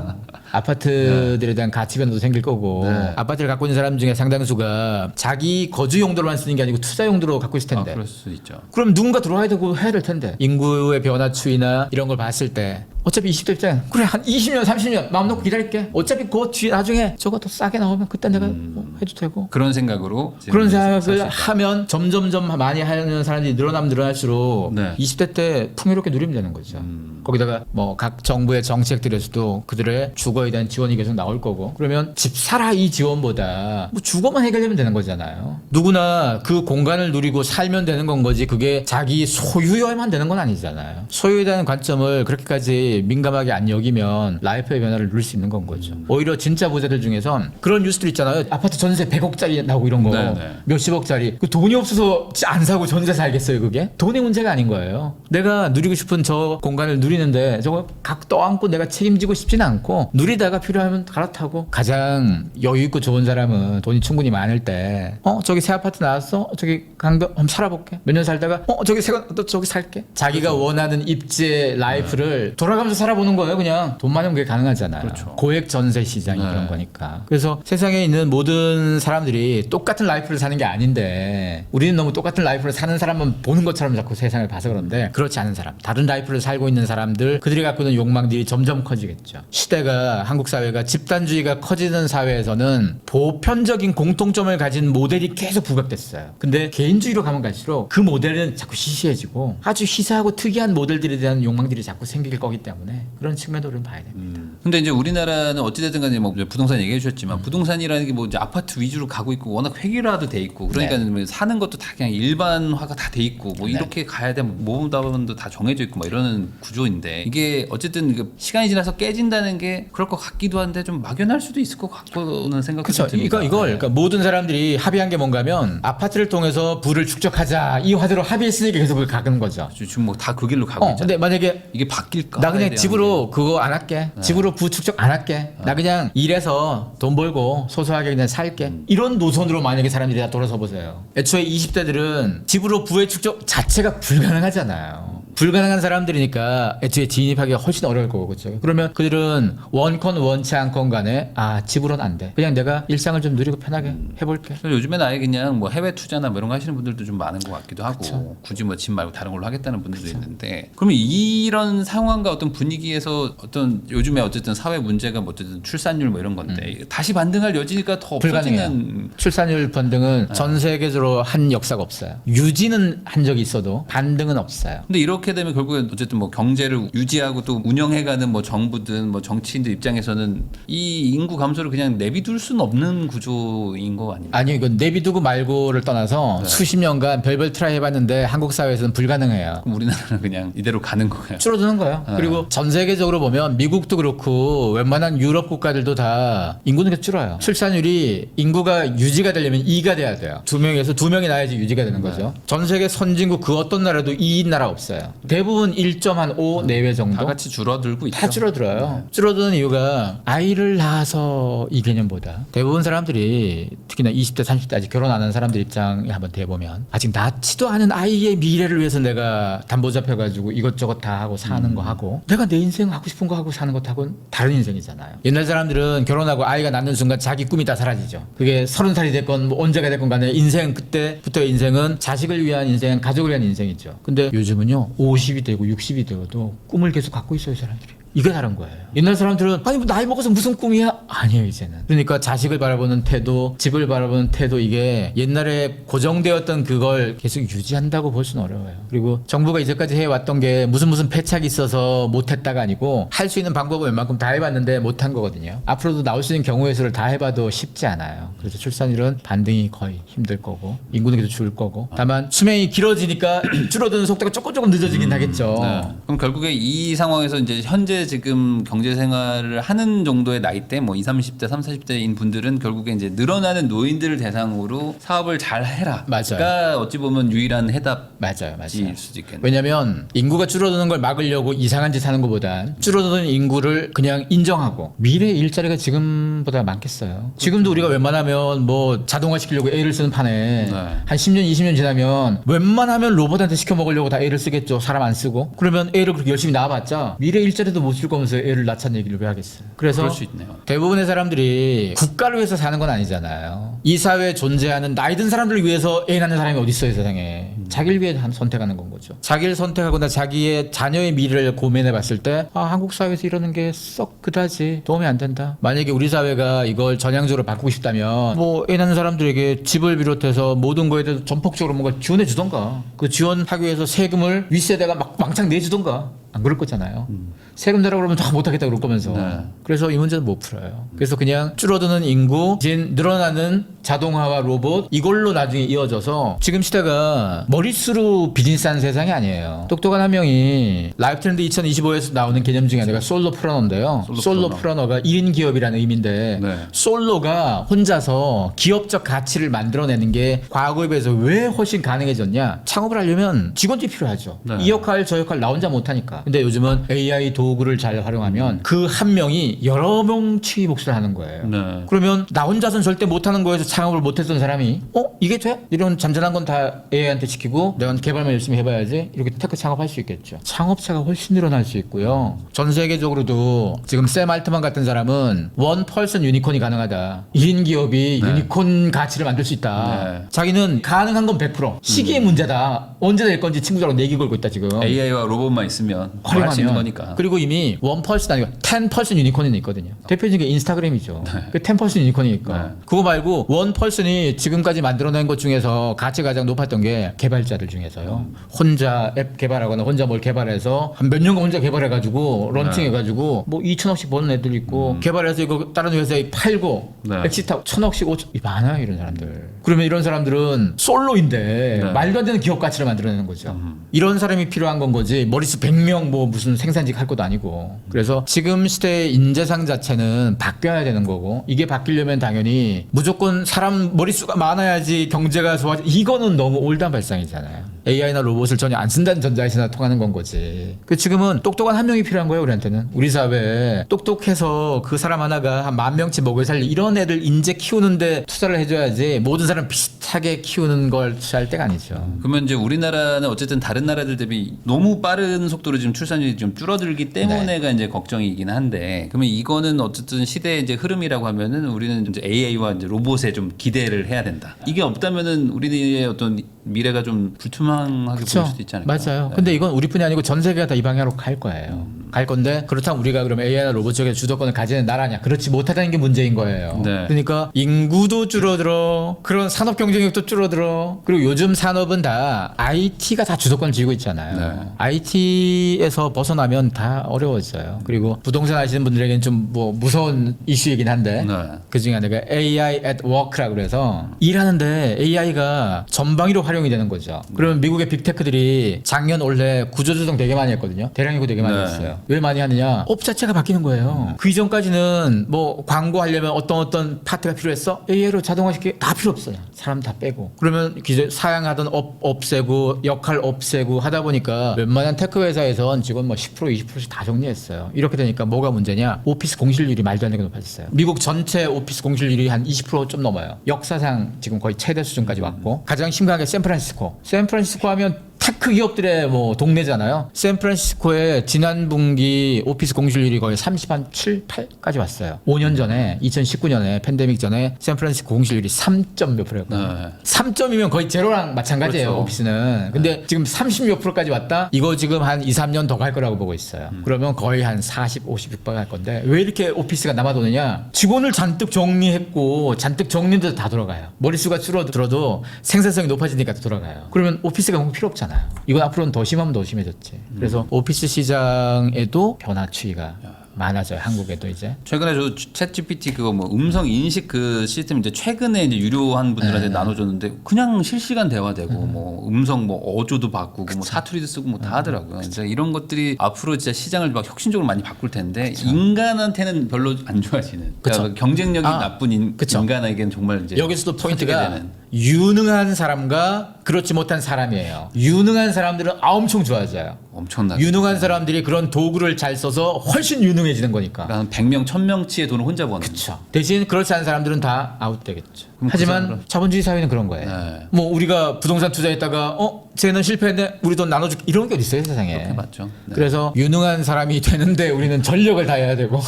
아파트들에 대한 가치 변화도 생길 거고 네. 아파트를 갖고 있는 사람 중에 상당수가 자기 거주 용도로만 쓰는 게 아니고 투자 용도로 갖고 있을 텐데 그럴 수 있죠. 그럼 누군가 들어와야 되고 해야 될 텐데 인구의 변화 추이나 이런 걸 봤을 때 어차피 20대 입장에 그래 한 20년 30년 마음 놓고 기다릴게 어차피 그 뒤에 나중에 저거 더 싸게 나오면 그때 내가 뭐 해도 되고 그런 생각으로 그런 살 생각을 수 있다. 하면 점점점 많이 하는 사람들이 늘어나면 늘어날수록 네. 20대 때 풍요롭게 누리면 되는 거죠. 거기다가 뭐 각 정부의 정책들에서도 그들의 주거에 대한 지원이 계속 나올 거고 그러면 집 사라 이 지원보다 뭐 주거만 해결되면 되는 거잖아요. 누구나 그 공간을 누리고 살면 되는 건 거지 그게 자기 소유여야만 되는 건 아니잖아요. 소유에 대한 관점을 그렇게까지 민감하게 안 여기면 라이프의 변화를 누릴 수 있는 건 거죠. 오히려 진짜 부자들 중에선 그런 뉴스들 있잖아요. 아파트 전세 100억짜리 나오고 이런 거 네네. 몇십억짜리 그 돈이 없어서 안 사고 전세 살겠어요 그게? 돈의 문제가 아닌 거예요. 내가 누리고 싶은 저 공간을 누리는데 저거 각 떠안고 내가 책임지고 싶지는 않고 누리다가 필요하면 갈아타고 가장 여유 있고 좋은 사람은 돈이 충분히 많을 때 저기 새 아파트 나왔어? 저기 강도 한번 살아볼게. 몇 년 살다가 저기 또 저기 살게. 자기가 원하는 입지의 라이프를 돌아가면서 살아보는 거예요. 그냥 돈 많으면 그게 가능하잖아요. 그렇죠. 고액 전세 시장이 네. 그런 거니까. 그래서 세상에 있는 모든 사람들이 똑같은 라이프를 사는 게 아닌데 우리는 너무 똑같은 라이프를 사는 사람만 보는 것처럼 자꾸 세상을 봐서 그런데 그렇지 않은 사람, 다른 라이프를 살고 있는 사람들 그들이 갖고 있는 욕망들이 점점 커지겠죠. 시대가 한국 사회가 집단주의가 커지는 사회에서는 보편적인 공통점을 가진 모델이 계속 부각됐어요. 근데 개인주의로 가면 갈수록 그 모델은 자꾸 시시해지고 아주 희소하고 특이한 모델들에 대한 욕망들이 자꾸 생길 거기 때문에 그런 측면도 우리는 봐야 됩니다. 근데 이제 우리나라는 어찌됐든 간에 뭐 부동산 얘기해 주셨지만 부동산이라는 게 뭐 이제 아파트 위주로 가고 있고 워낙 획일화도 돼 있고 그러니까 뭐 사는 것도 다 그냥 일반화가 다 돼 있고 뭐 이렇게 가야 돼 모험다원도 다 정해져 있고 뭐 이러는 구조인데 이게 어쨌든 이게 시간이 지나서 깨진다는 게 그럴 것 같기도 한데 좀 막연할 수도 있을 것 같고는 생각이 그렇죠. 듭니다. 그러니까 모든 사람들이 합의한 게 뭔가면 아파트를 통해서 부를 축적하자 이 화두로 합의했으니까 계속 그걸 가는 거죠. 지금 뭐 다 그 길로 가고 있잖아요. 근데 만약에 이게 바뀔까? 나 그냥 집으로 그거 안 할게. 집으로 부 축적 안 할게. 나 그냥 일해서 돈 벌고 소소하게 그냥 살게. 이런 노선으로 만약에 사람들이 다 돌아서 보세요. 애초에 20대들은 집으로 부의 축적 자체가 불가능하잖아요. 불가능한 사람들이니까 애초에 진입하기가 훨씬 어려울 거고 그렇죠. 그러면 그들은 원건 원치 않건 간에 집으로는 안 돼. 그냥 내가 일상을 좀 누리고 편하게 해볼게. 그래서 요즘엔 아예 그냥 뭐 해외 투자나 뭐 이런 거 하시는 분들도 좀 많은 것 같기도 하고 그쵸. 굳이 뭐 집 말고 다른 걸로 하겠다는 분들도 있는데 그러면 이런 상황과 어떤 분위기에서 어떤 요즘에 어쨌든 사회 문제가 뭐 어쨌든 출산율 뭐 이런 건데 다시 반등할 여지가 더 불가능해요. 없어지는 출산율 반등은 전 세계적으로 한 역사가 없어요. 유지는 한 적이 있어도 반등은 없어요. 근데 이렇게 되면 결국엔 어쨌든 뭐 경제를 유지하고 또 운영해가는 뭐 정부든 뭐 정치인들 입장에서는 이 인구 감소를 그냥 내비둘 수는 없는 구조인 거 아닙니까? 아니요, 이건 내비두고 말고를 떠나서 수십 년간 별별 트라이 해봤는데 한국 사회에서는 불가능해요. 그럼 우리나라는 그냥 이대로 가는 거예요. 줄어드는 거예요. 그리고 전 세계적으로 보면 미국도 그렇고 웬만한 유럽 국가들도 다 인구는 계속 줄어요. 출산율이 인구가 유지가 되려면 2가 돼야 돼요. 2명에서 2명이 나야지 유지가 되는 거죠. 전 세계 선진국 그 어떤 나라도 2인 나라 없어요. 대부분 1.5 내외 정도. 다 같이 줄어들고 있죠. 다 줄어들어요. 줄어드는 이유가 아이를 낳아서 이 개념보다 대부분 사람들이 특히나 20대, 30대 아직 결혼 안 한 사람들 입장에 한번 대보면 아직 낳지도 않은 아이의 미래를 위해서 내가 담보 잡혀가지고 이것저것 다 하고 사는 거 하고 내가 내 인생 하고 싶은 거 하고 사는 것하고는 다른 인생이잖아요. 옛날 사람들은 결혼하고 아이가 낳는 순간 자기 꿈이 다 사라지죠. 그게 30살이 됐건 뭐 언제가 됐건 간에 인생 그때부터의 인생은 자식을 위한 인생, 가족을 위한 인생이죠. 근데 요즘은요 50이 되고 60이 되어도 꿈을 계속 갖고 있어요 사람들이. 이게 다른 거예요. 옛날 사람들은 아니 뭐 나이 먹어서 무슨 꿈이야? 아니에요 이제는. 그러니까 자식을 바라보는 태도, 집을 바라보는 태도 이게 옛날에 고정되었던 그걸 계속 유지한다고 볼 수는 어려워요. 그리고 정부가 이제까지 해왔던 게 무슨 패착이 있어서 못했다가 아니고 할 수 있는 방법을 웬만큼 다 해봤는데 못한 거거든요. 앞으로도 나올 수 있는 경우의 수를 다 해봐도 쉽지 않아요. 그래서 출산율은 반등이 거의 힘들 거고 인구는 계속 줄 거고 다만 수명이 길어지니까 줄어드는 속도가 조금 늦어지긴 하겠죠. 네. 그럼 결국에 이 상황에서 이제 현재 지금 경제 생활을 하는 정도의 나이대 뭐 20, 30대, 30, 40대인 분들은 결국에 이제 늘어나는 노인들을 대상으로 사업을 잘 해라. 맞아요. 그러니까 어찌 보면 유일한 해답일 맞아요. 수도 있겠네요. 왜냐하면 인구가 줄어드는 걸 막으려고 이상한 짓 하는 것보단 줄어드는 인구를 그냥 인정하고 미래의 일자리가 지금보다 많겠어요. 지금도 우리가 웬만하면 뭐 자동화 시키려고 애를 쓰는 판에 네. 한 10년, 20년 지나면 웬만하면 로봇한테 시켜 먹으려고 다 애를 쓰겠죠. 사람 안 쓰고. 그러면 애를 그렇게 열심히 낳아봤자 미래 일자리도 못 줄 거면서 애를 낳자는 얘기를 왜 하겠어요. 그래서 그럴 수 있네요. 대부분의 사람들이 국가를 위해서 사는 건 아니잖아요. 이 사회에 존재하는 나이 든 사람들을 위해서 애 낳는 사람이 어디 있어요 세상에. 자기를 위해 선택하는 건 거죠. 자기를 선택하거나 자기의 자녀의 미래를 고민해 봤을 때 한국 사회에서 이러는 게 썩 그다지 도움이 안 된다. 만약에 우리 사회가 이걸 전향적으로 바꾸고 싶다면 뭐 애 낳는 사람들에게 집을 비롯해서 모든 거에 대해서 전폭적으로 뭔가 지원해 주던가 그 지원하기 위해서 세금을 윗세대가 막 왕창 내주던가 안 그럴 거잖아요. 세금 내라고 그러면 다 못하겠다 그럴 거면서. 네. 그래서 이 문제는 못 풀어요. 그래서 그냥 줄어드는 인구, 이제 늘어나는 자동화와 로봇 이걸로 나중에 이어져서 지금 시대가 머릿수로 비즈니스 하는 세상이 아니에요. 똑똑한 한 명이 라이프 트렌드 2025에서 나오는 개념 중에 하나가 솔로프러너인데요. 솔로프러너가 1인 기업이라는 의미인데 네. 솔로가 혼자서 기업적 가치를 만들어내는 게 과거에 비해서 왜 훨씬 가능해졌냐? 창업을 하려면 직원들이 필요하죠. 네. 이 역할 저 역할 나 혼자 못하니까. 근데 요즘은 AI 도구를 잘 활용하면 그 한 명이 여러 명치 몫을 하는 거예요. 네. 그러면 나 혼자서는 절대 못하는 거에서 창업을 못했던 사람이 이게 돼? 이런 잠잠한 건 다 AI한테 시키고 내가 개발만 열심히 해봐야지 이렇게 테크 창업할 수 있겠죠. 창업자가 훨씬 늘어날 수 있고요. 전 세계적으로도 지금 샘 알트만 같은 사람은 원 펄슨 유니콘이 가능하다. 1인 기업이 유니콘 가치를 만들 수 있다. 네. 자기는 가능한 건 100%. 시기의 문제다. 언제 될 건지 친구들하고 내기 걸고 있다 지금. AI와 로봇만 있으면 할 수 있는 거니까. 그리고 이미 1% 아니고 10% 유니콘이 있거든요. 대표적인 게 인스타그램이죠. 그 10% 유니콘이니까. 그거 말고 1%이 지금까지 만들어낸 것 중에서 가치가 가장 높았던 게 개발자들 중에서요. 혼자 앱 개발하거나 혼자 뭘 개발해서 한 몇 년간 혼자 개발해가지고 런칭해가지고 뭐 2천억씩 버는 애들 있고 개발해서 이거 다른 회사에 팔고 엑시트하고 1,000억씩 5천 많아요 이런 사람들. 그러면 이런 사람들은 솔로인데 말도 안 되는 기업 가치를 만들어내는 거죠. 이런 사람이 필요한 건 거지 머릿수 100명 뭐 무슨 생산직 할 것도 아니고. 그래서 지금 시대의 인재상 자체는 바뀌어야 되는 거고 이게 바뀌려면 당연히 무조건 사람 머릿수가 많아야지 경제가 좋아지 이거는 너무 올드한 발상이잖아요. AI나 로봇을 전혀 안 쓴다는 전자에서나 통하는 건 거지. 그 지금은 똑똑한 한 명이 필요한 거예요 우리한테는. 우리 사회에 똑똑해서 그 사람 하나가 한 10,000명치 먹여 살리 이런 애들 인재 키우는데 투자를 해줘야지 모든 사람 비슷하게 키우는 걸 투자할 때가 아니죠. 그러면 이제 우리나라는 어쨌든 다른 나라들 대비 너무 빠른 속도로 지금 출산율이 좀 줄어들기 때문에가 이제 걱정이긴 한데 그러면 이거는 어쨌든 시대의 이제 흐름이라고 하면은 우리는 이제 AI와 이제 로봇에 좀 기대를 해야 된다. 이게 없다면은 우리의 어떤 미래가 좀 불투명하게 보일 수도 있지 않을까. 맞아요. 근데 이건 우리뿐이 아니고 전 세계가 다 이 방향으로 갈 거예요. 갈 건데 그렇다면 우리가 그러면 AI나 로봇 쪽에 주도권을 가지는 나라냐? 그렇지 못하다는 게 문제인 거예요. 그러니까 인구도 줄어들어, 그런 산업 경쟁력도 줄어들어. 그리고 요즘 산업은 다 IT가 다 주도권을 쥐고 있잖아요. IT에서 벗어나면 다 어려워져요. 그리고 부동산 아시는 분들에게는 좀 뭐 무서운 이슈이긴 한데 그 중에 하나가 AI at work라고 그래서 일하는데 AI가 전방위로 활용이 되는 거죠. 그러면 미국의 빅테크들이 작년 올해 구조조정 되게 많이 했거든요. 대량 인구 되게 많이 했어요. 왜 많이 하느냐? 업 자체가 바뀌는 거예요. 그 이전까지는 뭐 광고하려면 어떤 파트가 필요했어? AI로 자동화시키기 다 필요 없어요. 사람 다 빼고. 그러면 기존 사양하던 업 없애고 역할 없애고 하다 보니까 웬만한 테크 회사에선 직원 뭐 10% 20%씩 다 정리했어요. 이렇게 되니까 뭐가 문제냐? 오피스 공실률이 말도 안 되게 높아졌어요. 미국 전체 오피스 공실률이 한 20% 좀 넘어요. 역사상 지금 거의 최대 수준까지 왔고 가장 심각한 게 샌프란시스코 하면 테크 기업들의 뭐 동네잖아요. 샌프란시스코의 지난 분기 오피스 공실률이 거의 37, 8까지 왔어요. 5년 전에 2019년에 팬데믹 전에 샌프란시스코 공실률이 3점 몇 프로였거든요. 3점이면 거의 제로랑 마찬가지예요. 그렇죠. 오피스는. 근데 지금 30몇 프로까지 왔다? 이거 지금 한 2, 3년 더 갈 거라고 보고 있어요. 그러면 거의 한 40, 50, 60% 갈 건데 왜 이렇게 오피스가 남아도느냐? 직원을 잔뜩 정리했고 잔뜩 정리해도 다 돌아가요. 머릿수가 줄어들어도 생산성이 높아지니까 또 돌아가요. 그러면 오피스가 너무 필요 없잖아요. 이건 앞으로는 더 심하면 더 심해졌지. 그래서 오피스 시장에도 변화 추이가 많아져요. 한국에도 이제. 최근에 저 챗GPT 그거 뭐 음성 인식 그 시스템 이제 최근에 이제 유료한 분들한테 나눠줬는데 그냥 실시간 대화되고 뭐 음성 뭐 어조도 바꾸고 뭐 사투리도 쓰고 뭐 다 하더라고요. 이제 이런 것들이 앞으로 진짜 시장을 막 혁신적으로 많이 바꿀 텐데 인간한테는 별로 안 좋아지는. 그러니까 경쟁력이 나쁜 인간에게는 정말 이제 여기서도 포인트가 유능한 사람과 그렇지 못한 사람이에요. 유능한 사람들은 엄청 좋아져요. 엄청나게. 유능한 사람들이 그런 도구를 잘 써서 훨씬 유능해지는 거니까. 그러니까 100명, 1000명치의 돈을 혼자 버는. 그렇죠. 대신 그렇지 않은 사람들은 다 아웃되겠죠. 하지만 자본주의 사회는 그런 거예요. 뭐 우리가 부동산 투자했다가 쟤는 실패했는데 우리 돈 나눠줄게 이런 게 어디 있어요 세상에. 그렇게 맞죠. 그래서 유능한 사람이 되는데 우리는 전력을 다해야 되고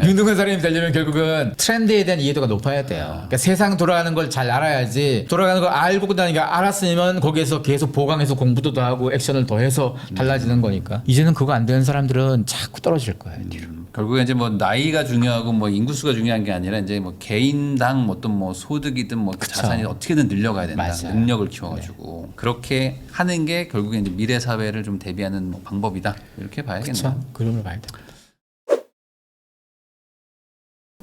유능한 사람이 되려면 결국은 트렌드에 대한 이해도가 높아야 돼요. 그러니까 세상 돌아가는 걸 잘 알아야지. 돌아가는 걸 알고 그다니까 알았으면 거기에서 계속 보강해서 공부도 더 하고 액션을 더 해서 달라지는 거니까. 이제는 그거 안 되는 사람들은 자꾸 떨어질 거예요 뒤로. 결국에 이제 뭐 나이가 중요하고 뭐 인구수가 중요한 게 아니라 이제 뭐 개인당 어떤 뭐 소득이든 뭐 자산이 어떻게든 늘려가야 된다. 맞아요. 능력을 키워가지고 그렇게 하는 게 결국에 이제 미래 사회를 좀 대비하는 뭐 방법이다. 이렇게 봐야겠네요. 그렇죠. 그림을 봐야 돼.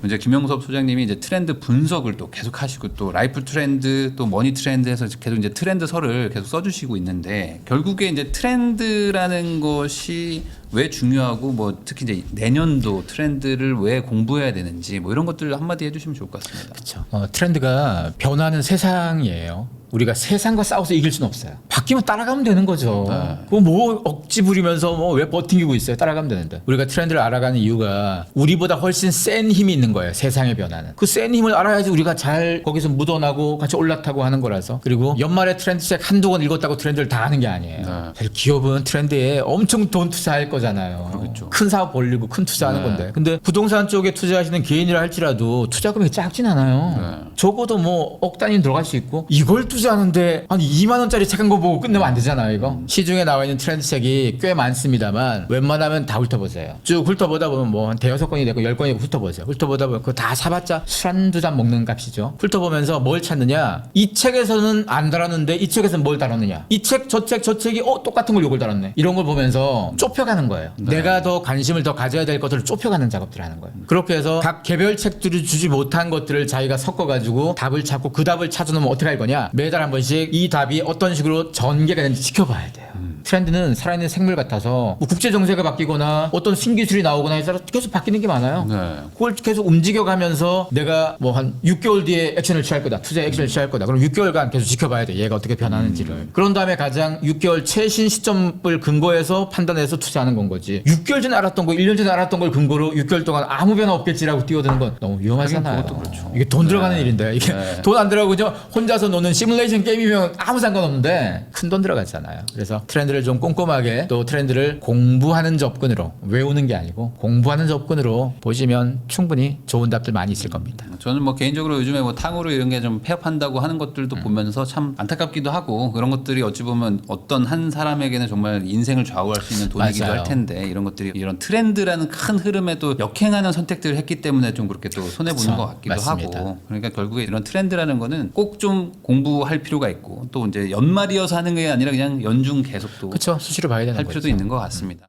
이제 김영섭 소장님이 이제 트렌드 분석을 또 계속 하시고 또 라이프 트렌드 또 머니 트렌드에서 계속 이제 트렌드서를 계속 써주시고 있는데 결국에 이제 트렌드라는 것이 왜 중요하고 뭐 특히 이제 내년도 트렌드를 왜 공부해야 되는지 뭐 이런 것들 한마디 해주시면 좋을 것 같습니다. 그렇죠. 트렌드가 변하는 세상이에요. 우리가 세상과 싸워서 이길 수는 없어요. 바뀌면 따라가면 되는 거죠. 그거 뭐 억지 부리면서 뭐 왜 버티고 있어요. 따라가면 되는데. 우리가 트렌드를 알아가는 이유가 우리보다 훨씬 센 힘이 있는 거예요. 세상의 변화는. 그 센 힘을 알아야지 우리가 잘 거기서 묻어나고 같이 올라타고 하는 거라서. 그리고 연말에 트렌드책 한두 권 읽었다고 트렌드를 다 하는 게 아니에요. 사실 기업은 트렌드에 엄청 돈 투자할 거잖아요. 그렇겠죠. 큰 사업 벌리고 큰 투자하는 건데. 근데 부동산 쪽에 투자하시는 개인이라 할지라도 투자 금액이 작진 않아요. 적어도 뭐 억 단위는 들어갈 수 있고 이걸 투자하는데 한 2만 원짜리 책 한 거 보고 끝내면 안 되잖아요, 이거. 시중에 나와 있는 트렌드 책이 꽤 많습니다만 웬만하면 다 훑어보세요. 쭉 훑어보다 보면 뭐 한 대여섯 권이 되고 10권이 훑어보세요. 훑어보다 보면 그거 다 사봤자 술 한두 잔 먹는 값이죠. 훑어보면서 뭘 찾느냐? 이 책에서는 안 달았는데 이 책에서는 뭘 달았느냐? 이 책, 저 책, 저 책이 똑같은 걸 요걸 달았네. 이런 걸 보면서 좁혀가는 거예요. 네. 내가 더 관심을 더 가져야 될 것들을 좁혀가는 작업들을 하는 거예요. 그렇게 해서 각 개별 책들이 주지 못한 것들을 자기가 섞어가지고 답을 찾고 그 답을 찾아놓으면 어떻게 할 거냐? 매달 한 번씩 이 답이 어떤 식으로 전개가 되는지 지켜봐야 돼요. 트렌드는 살아있는 생물 같아서 뭐 국제 정세가 바뀌거나 어떤 신기술이 나오거나에 따라 계속 바뀌는 게 많아요. 네. 그걸 계속 움직여가면서 내가 뭐 한 6개월 뒤에 액션을 취할 거다. 투자 액션을 취할 거다. 그럼 6개월간 계속 지켜봐야 돼. 얘가 어떻게 변하는지를. 그런 다음에 가장 6개월 최신 시점을 근거해서 판단해서 투자하는 건 거지. 6개월 전에 알았던 거, 1년 전에 알았던 걸 근거로 6개월 동안 아무 변화 없겠지라고 뛰어드는 건 너무 위험하잖아요. 그것도 그렇죠. 이게 돈 들어가는 네. 일인데 이게 네. 돈 안 들어가고 그냥 혼자서 노는 시뮬레이션 게임이면 아무 상관없는데 큰 돈 들어가잖아요. 그래서 트렌드를 좀 꼼꼼하게 또 트렌드를 공부하는 접근으로 외우는 게 아니고 공부하는 접근으로 보시면 충분히 좋은 답들 많이 있을 겁니다. 저는 뭐 개인적으로 요즘에 뭐 탕후루 이런 게 좀 폐업한다고 하는 것들도 보면서 참 안타깝기도 하고 그런 것들이 어찌 보면 어떤 한 사람에게는 정말 인생을 좌우할 수 있는 돈이기도 맞아요. 할 텐데 이런 것들이 이런 트렌드라는 큰 흐름에도 역행하는 선택들을 했기 때문에 좀 그렇게 또 손해 보는 그쵸. 것 같기도 맞습니다. 하고 그러니까 결국에 이런 트렌드라는 거는 꼭 좀 공부할 필요가 있고 또 이제 연말이어서 하는 게 아니라 그냥 연중 계속 또 그렇죠. 수시로 봐야 되는 할 거죠. 필요도 있는 것 같습니다.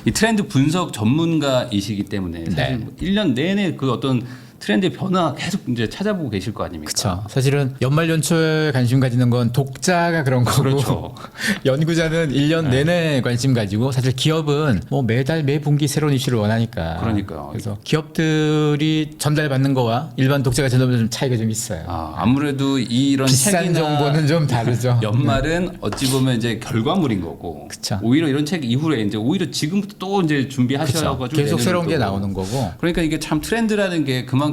이 트렌드 분석 전문가이시기 때문에 사실 네. 뭐 1년 내내 그 어떤 트렌드의 변화 계속 이제 찾아보고 계실 거 아닙니까? 그렇죠. 사실은 연말 연초에 관심 가지는 건 독자가 그런 거고 그렇죠. 연구자는 1년 내내 관심 가지고 사실 기업은 뭐 매달 매분기 새로운 이슈를 원하니까 그러니까요. 그래서 기업들이 전달받는 거와 일반 독자가 전달받는 좀 차이가 좀 있어요. 아무래도 이런 비싼 책이나 정보는 좀 다르죠. 연말은 어찌 보면 이제 결과물인 거고 그쵸. 오히려 이런 책 이후에 이제 오히려 지금부터 또 이제 준비하셔가지고 그렇죠. 계속 내년에 새로운 또 게 나오는 거고 그러니까 이게 참 트렌드라는 게 그만큼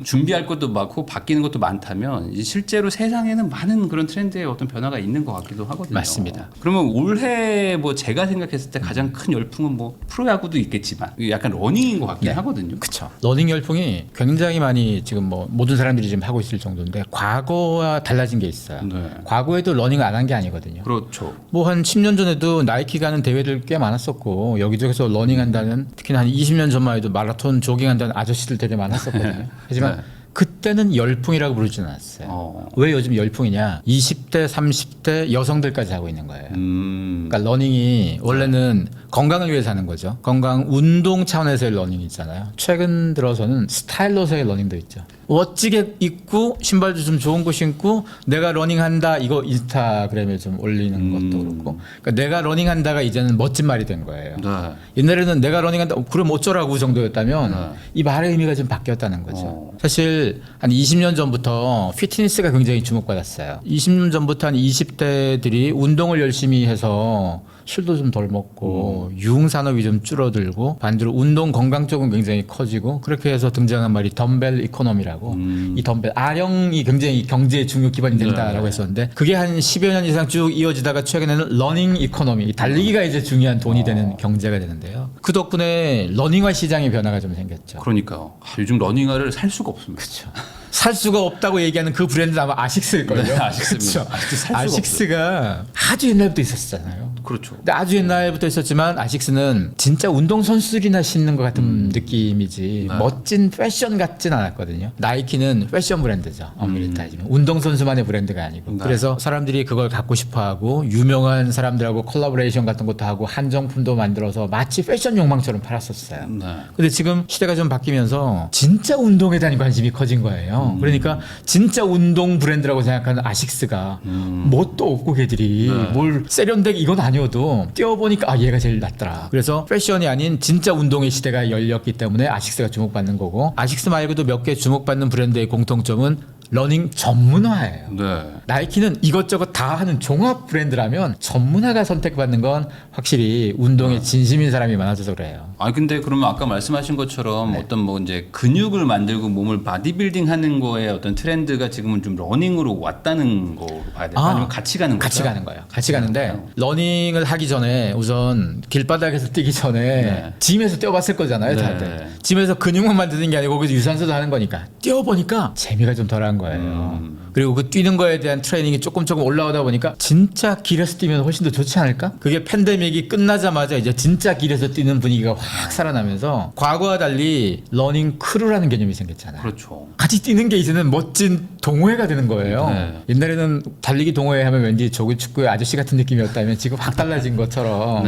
준비할 것도 많고 바뀌는 것도 많다면 이제 실제로 세상에는 많은 그런 트렌드의 어떤 변화가 있는 것 같기도 하거든요. 맞습니다. 그러면 올해 뭐 제가 생각했을 때 가장 큰 열풍은 뭐 프로야구도 있겠지만 이게 약간 러닝인 것 같긴 하거든요. 그렇죠. 러닝 열풍이 굉장히 많이 지금 뭐 모든 사람들이 지금 하고 있을 정도인데 과거와 달라진 게 있어요. 네. 과거에도 러닝을 안 한 게 아니거든요. 그렇죠. 뭐 한 10년 전에도 나이키가 하는 대회들 꽤 많았었고 여기저기서 러닝한다는 특히나 한 20년 전만 해도 마라톤 조깅한다는 아저씨들 되게 많았었거든요. 하지만 그때는 열풍이라고 부르지는 않았어요. 왜 요즘 열풍이냐? 20대, 30대 여성들까지 하고 있는 거예요. 그러니까 러닝이 원래는 건강을 위해서 하는 거죠. 건강 운동 차원에서의 러닝이 있잖아요. 최근 들어서는 스타일로서의 러닝도 있죠. 멋지게 입고 신발도 좀 좋은 거 신고 내가 러닝한다 이거 인스타그램에 좀 올리는 것도 그렇고 그러니까 내가 러닝한다가 이제는 멋진 말이 된 거예요. 네. 옛날에는 내가 러닝한다 그럼 어쩌라고 정도였다면 이 말의 의미가 좀 바뀌었다는 거죠. 사실 한 20년 전부터 피트니스가 굉장히 주목받았어요. 20년 전부터 한 20대들이 운동을 열심히 해서 술도 좀 덜 먹고 유흥산업이 좀 줄어들고 반대로 운동 건강 쪽은 굉장히 커지고 그렇게 해서 등장한 말이 덤벨 이코노미라고 이 덤벨 아령이 굉장히 경제의 중요 기반이 된다라고 했었는데 그게 한 10여 년 이상 쭉 이어지다가 최근에는 러닝 이코노미 달리기가 이제 중요한 돈이 되는 경제가 되는데요. 그 덕분에 러닝화 시장의 변화가 좀 생겼죠. 그러니까요. 요즘 러닝화를 살 수가 없습니다. 그렇죠. 살 수가 없다고 얘기하는 그 브랜드는 아마 아식스일걸요. 네, 아식스입니다. 그렇죠. 아직도 살 수가 아식스가 아주 옛날부터 있었잖아요. 그렇죠. 근데 아주 옛날부터 있었지만 아식스는 진짜 운동선수들이나 신는 것 같은 느낌이지 멋진 패션 같진 않았거든요. 나이키는 패션 브랜드죠. 엄밀히 따지면 운동선수만의 브랜드가 아니고 그래서 사람들이 그걸 갖고 싶어하고 유명한 사람들하고 콜라보레이션 같은 것도 하고 한정품도 만들어서 마치 패션 욕망처럼 팔았었어요. 네. 근데 지금 시대가 좀 바뀌면서 진짜 운동에 대한 관심이 커진 거예요. 그러니까 진짜 운동 브랜드라고 생각하는 아식스가 뭣도 없고 걔들이 뭘 세련되게 이건 아니어도 뛰어보니까 아 얘가 제일 낫더라. 그래서 패션이 아닌 진짜 운동의 시대가 열렸기 때문에 아식스가 주목받는 거고 아식스 말고도 몇 개 주목받는 브랜드의 공통점은 러닝 전문화예요. 네. 나이키는 이것저것 다 하는 종합 브랜드라면 전문화가 선택받는 건 확실히 운동에 진심인 사람이 많아져서 그래요. 근데 그러면 아까 말씀하신 것처럼 어떤 뭐 이제 근육을 만들고 몸을 바디빌딩 하는 거에 어떤 트렌드가 지금은 좀 러닝으로 왔다는 거 봐야 돼요? 아니면 같이 가는 거죠? 같이 가는 거예요. 같이 가는데 러닝을 하기 전에 우선 길바닥에서 뛰기 전에 짐에서 뛰어봤을 거잖아요. 다들. 짐에서 근육만 만드는 게 아니고 거기서 유산소도 하는 거니까 뛰어보니까 재미가 좀 덜한 거예요. 그리고 그 뛰는 거에 대한 트레이닝이 조금 올라오다 보니까 진짜 길에서 뛰면 훨씬 더 좋지 않을까? 그게 팬데믹이 끝나자마자 이제 진짜 길에서 뛰는 분위기가 확 살아나면서 과거와 달리 러닝 크루라는 개념이 생겼잖아요. 그렇죠. 같이 뛰는 게 이제는 멋진 동호회가 되는 거예요. 옛날에는 달리기 동호회 하면 왠지 조기 축구의 아저씨 같은 느낌이었다면 지금 확 달라진 것처럼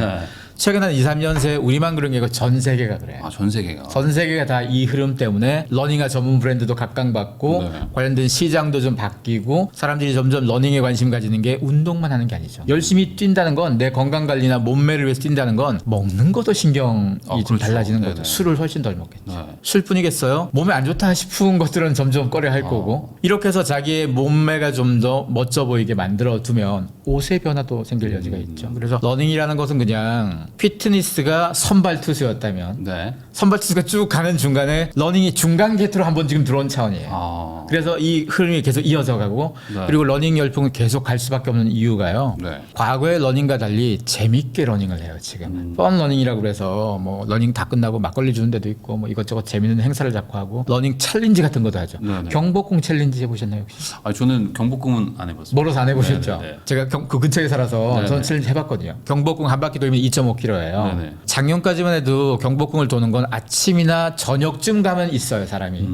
최근 한 2, 3년 새 우리만 그런 게 아니고 전 세계가 그래요. 아, 전 세계가. 전 세계가 다 이 흐름 때문에 러닝화 전문 브랜드도 각광받고 관련된 시장도 좀 바뀌고 사람들이 점점 러닝에 관심 가지는 게 운동만 하는 게 아니죠. 열심히 뛴다는 건 내 건강 관리나 몸매를 위해서 뛴다는 건 먹는 것도 신경이 좀 그렇죠. 달라지는 거죠. 술을 훨씬 덜 먹겠죠. 술뿐이겠어요? 몸에 안 좋다 싶은 것들은 점점 꺼려 할 거고 이렇게 해서 자기의 몸매가 좀 더 멋져 보이게 만들어 두면 옷의 변화도 생길 여지가 있죠. 그래서 러닝이라는 것은 그냥 피트니스가 선발 투수였다면 선발 투수가 쭉 가는 중간에 러닝이 중간 게이트로 한번 지금 들어온 차원이에요. 그래서 이 흐름이 계속 이어져 가고 그리고 러닝 열풍은 계속 갈 수밖에 없는 이유가요. 과거의 러닝과 달리 재밌게 러닝을 해요. 지금 펀 러닝이라고 그래서 뭐 러닝 다 끝나고 막걸리 주는 데도 있고 뭐 이것저것 재밌는 행사를 자꾸 하고 러닝 챌린지 같은 것도 하죠. 경복궁 챌린지 해보셨나요 혹시? 아, 저는 경복궁은 안 해봤어요. 멀어서 안 해보셨죠? 제가 그 근처에 살아서 저는 챌린지 해봤거든요. 경복궁 한 바퀴 돌면 2.5km예요. 작년까지만 해도 경복궁을 도는 건 아침이나 저녁쯤 가면 있어요 사람이.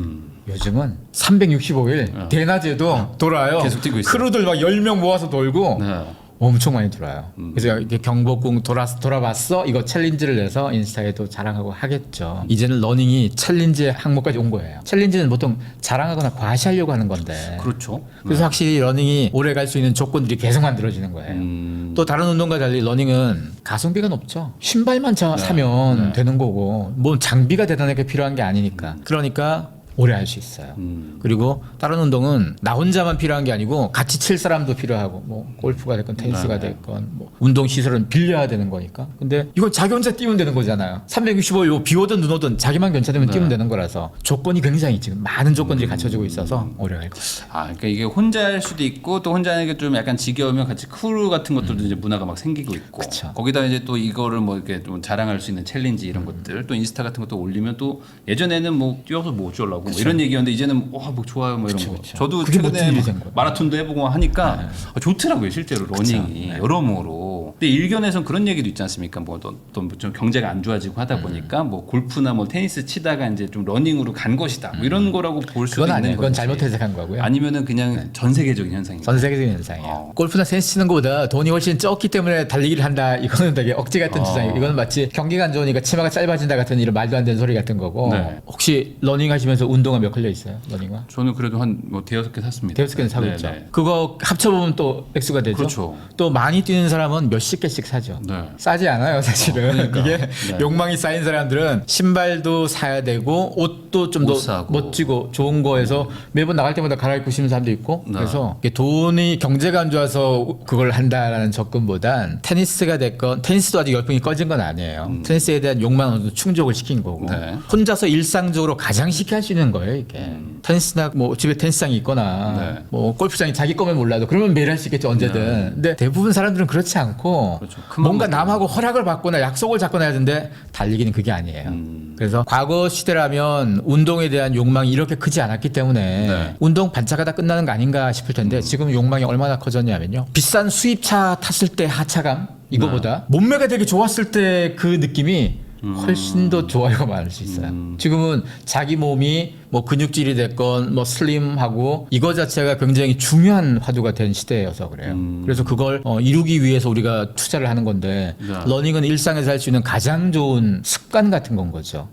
요즘은 365일 대낮에도 돌아요. 계속 뛰고 있어요. 크루들 막 10명 모아서 돌고 엄청 많이 돌아요. 그래서 이렇게 경복궁 돌아봤어? 이거 챌린지를 내서 인스타에도 자랑하고 하겠죠. 이제는 러닝이 챌린지의 항목까지 온 거예요. 챌린지는 보통 자랑하거나 과시하려고 하는 건데. 그렇죠. 그래서 확실히 러닝이 오래 갈 수 있는 조건들이 계속 만들어지는 거예요. 또 다른 운동과 달리 러닝은 가성비가 높죠. 신발만 사면 되는 거고 뭐 장비가 대단하게 필요한 게 아니니까. 그러니까 오래 할 수 있어요. 그리고 다른 운동은 나 혼자만 필요한 게 아니고 같이 칠 사람도 필요하고 뭐 골프가 됐건 테니스가 됐건 뭐 운동 시설은 빌려야 되는 거니까. 근데 이건 자기 혼자 뛰면 되는 거잖아요. 365일 비 오든 눈 오든 자기만 괜찮으면 뛰면 되는 거라서 조건이 굉장히 지금 많은 조건들이 갖춰지고 있어서 오래 갈 거예요. 아, 그러니까 이게 혼자 할 수도 있고 또 혼자 하는 게 좀 약간 지겨우면 같이 크루 같은 것들도 이제 문화가 막 생기고 있고. 거기다 이제 또 이거를 뭐 이렇게 좀 자랑할 수 있는 챌린지 이런 것들 또 인스타 같은 것도 올리면 또 예전에는 뭐 뛰어서 뭐 어쩌려고 뭐 이런 얘기였는데 이제는 뭐 좋아요 뭐 이런 거. 저도 최근에 마라톤도 해보고 하니까 좋더라고요 실제로 러닝이 여러모로. 근데 일견에선 그런 얘기도 있지 않습니까? 뭐 좀 경제가 안 좋아지고 하다 보니까 뭐 골프나 뭐 테니스 치다가 이제 좀 러닝으로 간 것이다. 뭐 이런 거라고 볼 수도 있는 거죠. 그건 잘못 해석한 거고요. 아니면은 그냥 전 세계적인 현상이에요. 전 세계적인 현상이에요. 골프나 테니스 치는 것보다 돈이 훨씬 적기 때문에 달리기를 한다. 이거는 되게 억지 같은 주장이에요. 이거는 마치 경기가 안 좋으니까 치마가 짧아진다 같은 이런 말도 안 되는 소리 같은 거고. 혹시 러닝 하시면서 운동화 몇 걸려 있어요? 러닝화? 저는 그래도 한 뭐 대여섯 개 샀습니다. 대여섯 개는 사고 있죠. 그거 합쳐보면 또 액수가 되죠. 그렇죠. 또 많이 뛰는 사람은 몇십 개씩 사죠. 싸지 않아요 사실은. 이게 욕망이 쌓인 사람들은 신발도 사야 되고 옷도 좀 더 멋지고 좋은 거에서 매번 나갈 때마다 갈아입고 싶은 사람도 있고. 그래서 이게 돈이 경제가 안 좋아서 그걸 한다라는 접근보단 테니스가 됐건 테니스도 아직 열풍이 꺼진 건 아니에요. 테니스에 대한 욕망은 어느 정도 충족을 시킨 거고 혼자서 일상적으로 가장 쉽게 할 수 있는 거예요 이게. 테니스나 뭐 집에 테니스장이 있거나 뭐 골프장이 자기 거면 몰라도 그러면 매일 할 수 있겠죠 언제든. 근데 대부분 사람들은 그렇지 않고 뭔가 남하고 허락을 받거나 약속을 잡거나 해야 되는데 달리기는 그게 아니에요. 그래서 과거 시대라면 운동에 대한 욕망이 이렇게 크지 않았기 때문에 운동 반짝하다 끝나는 거 아닌가 싶을 텐데 지금 욕망이 얼마나 커졌냐면요. 비싼 수입차 탔을 때 하차감 이거보다 몸매가 되게 좋았을 때 그 느낌이 훨씬 더 좋아요가 많을 수 있어요. 지금은 자기 몸이 뭐 근육질이 됐건 뭐 슬림하고 이거 자체가 굉장히 중요한 화두가 된 시대여서 그래요. 그래서 그걸 이루기 위해서 우리가 투자를 하는 건데 러닝은 일상에서 할 수 있는 가장 좋은 습관 같은 건 거죠.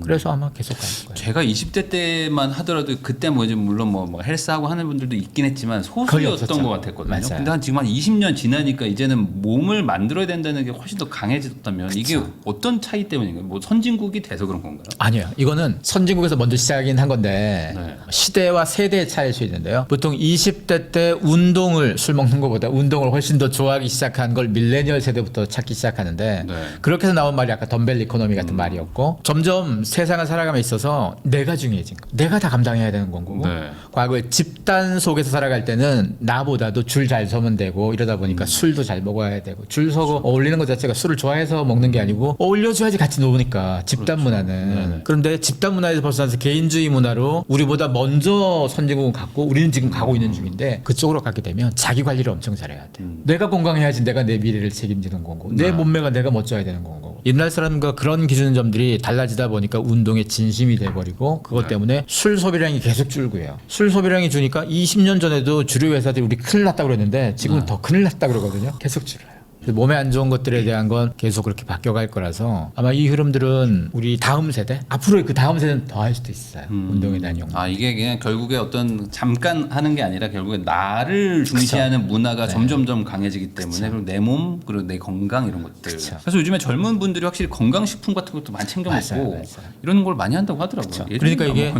그래서 아마 계속 갈 거예요. 제가 20대 때만 하더라도 그때 뭐 이제 물론 뭐 헬스하고 하는 분들도 있긴 했지만 소수였던 것 같았거든요. 맞아요. 근데 한 지금 한 20년 지나니까 이제는 몸을 만들어야 된다는 게 훨씬 더 강해졌다면 이게 어떤 차이 때문인가요? 뭐 선진국이 돼서 그런 건가요? 아니에요. 이거는 선진국에서 먼저 시작하긴 한 건데 네. 시대와 세대의 차이일 수 있는데요. 보통 20대 때 운동을 술 먹는 것보다 운동을 훨씬 더 좋아하기 시작한 걸 밀레니얼 세대부터 찾기 시작하는데 네. 그렇게 해서 나온 말이 아까 덤벨 이코노미 같은 말이었고 점점 세상을 살아감에 있어서 내가 중요해진 거. 내가 다 감당해야 되는 건 거고 네. 과거에 집단 속에서 살아갈 때는 나보다도 줄 잘 서면 되고 이러다 보니까 술도 잘 먹어야 되고 줄 서고 어울리는 것 자체가 술을 좋아해서 먹는 게 아니고 어울려줘야지 같이 놓으니까 집단 문화는 그런데 집단 문화에서 벗어나서 개인주의 문화로 우리보다 먼저 선진국을 갖고 우리는 지금 가고 있는 중인데 그쪽으로 가게 되면 자기 관리를 엄청 잘해야 돼. 내가 건강해야지 내가 내 미래를 책임지는 거고 내 몸매가 내가 멋져야 되는 거고 옛날 사람과 그런 기준점들이 달라지다 보니까 운동에 진심이 돼버리고 그것 때문에 술 소비량이 계속 줄고요. 술 소비량이 주니까 20년 전에도 주류 회사들이 우리 큰일 났다 그랬는데 지금은 더 큰일 났다 그러거든요. 계속 줄어요. 그래서 몸에 안 좋은 것들에 대한 건 계속 그렇게 바뀌어갈 거라서 아마 이 흐름들은 우리 다음 세대 앞으로 그 다음 세대는 더 할 수도 있어요. 운동에 대한 욕망. 아 이게 그냥 결국에 어떤 잠깐 하는 게 아니라 결국에 나를 중시하는 문화가 점점점 강해지기 때문에 그리고 내 몸 그리고 내 건강 이런 것들. 그래서 요즘에 젊은 분들이 확실히 건강식품 같은 것도 많이 챙겨 먹고 이런 걸 많이 한다고 하더라고요. 그러니까 이게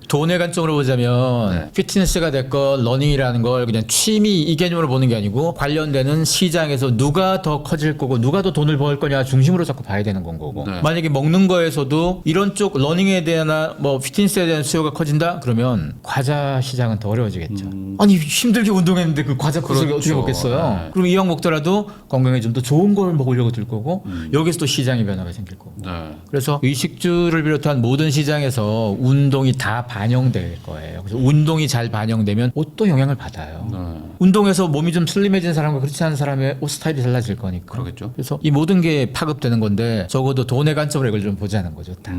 돈의 관점으로 보자면 피트니스가 됐건 러닝이라는 걸 그냥 취미 이 개념으로 보는 게 아니고 관련되는 시장에서 누가 더 커질 거고 누가 더 돈을 벌 거냐 중심으로 자꾸 봐야 되는 건 거고 만약에 먹는 거에서도 이런 쪽 러닝에 대한 뭐 피트니스에 대한 수요가 커진다 그러면 과자 시장은 더 어려워지겠죠. 아니 힘들게 운동했는데 그 과자 그렇죠. 어떻게 먹겠어요. 그럼 이왕 먹더라도 건강에 좀 더 좋은 걸 먹으려고 들 거고 여기서 또 시장의 변화가 생길 거고 그래서 의식주를 비롯한 모든 시장에서 운동이 다 반영될 거예요. 그래서 운동이 잘 반영되면 옷도 영향을 받아요. 운동해서 몸이 좀 슬림해진 사람과 그렇지 않은 사람의 옷 스타일이 달라질 거니까. 그러겠죠. 그래서 이 모든 게 파급되는 건데 적어도 돈의 관점으로 이걸 좀 보자는 거죠. 다.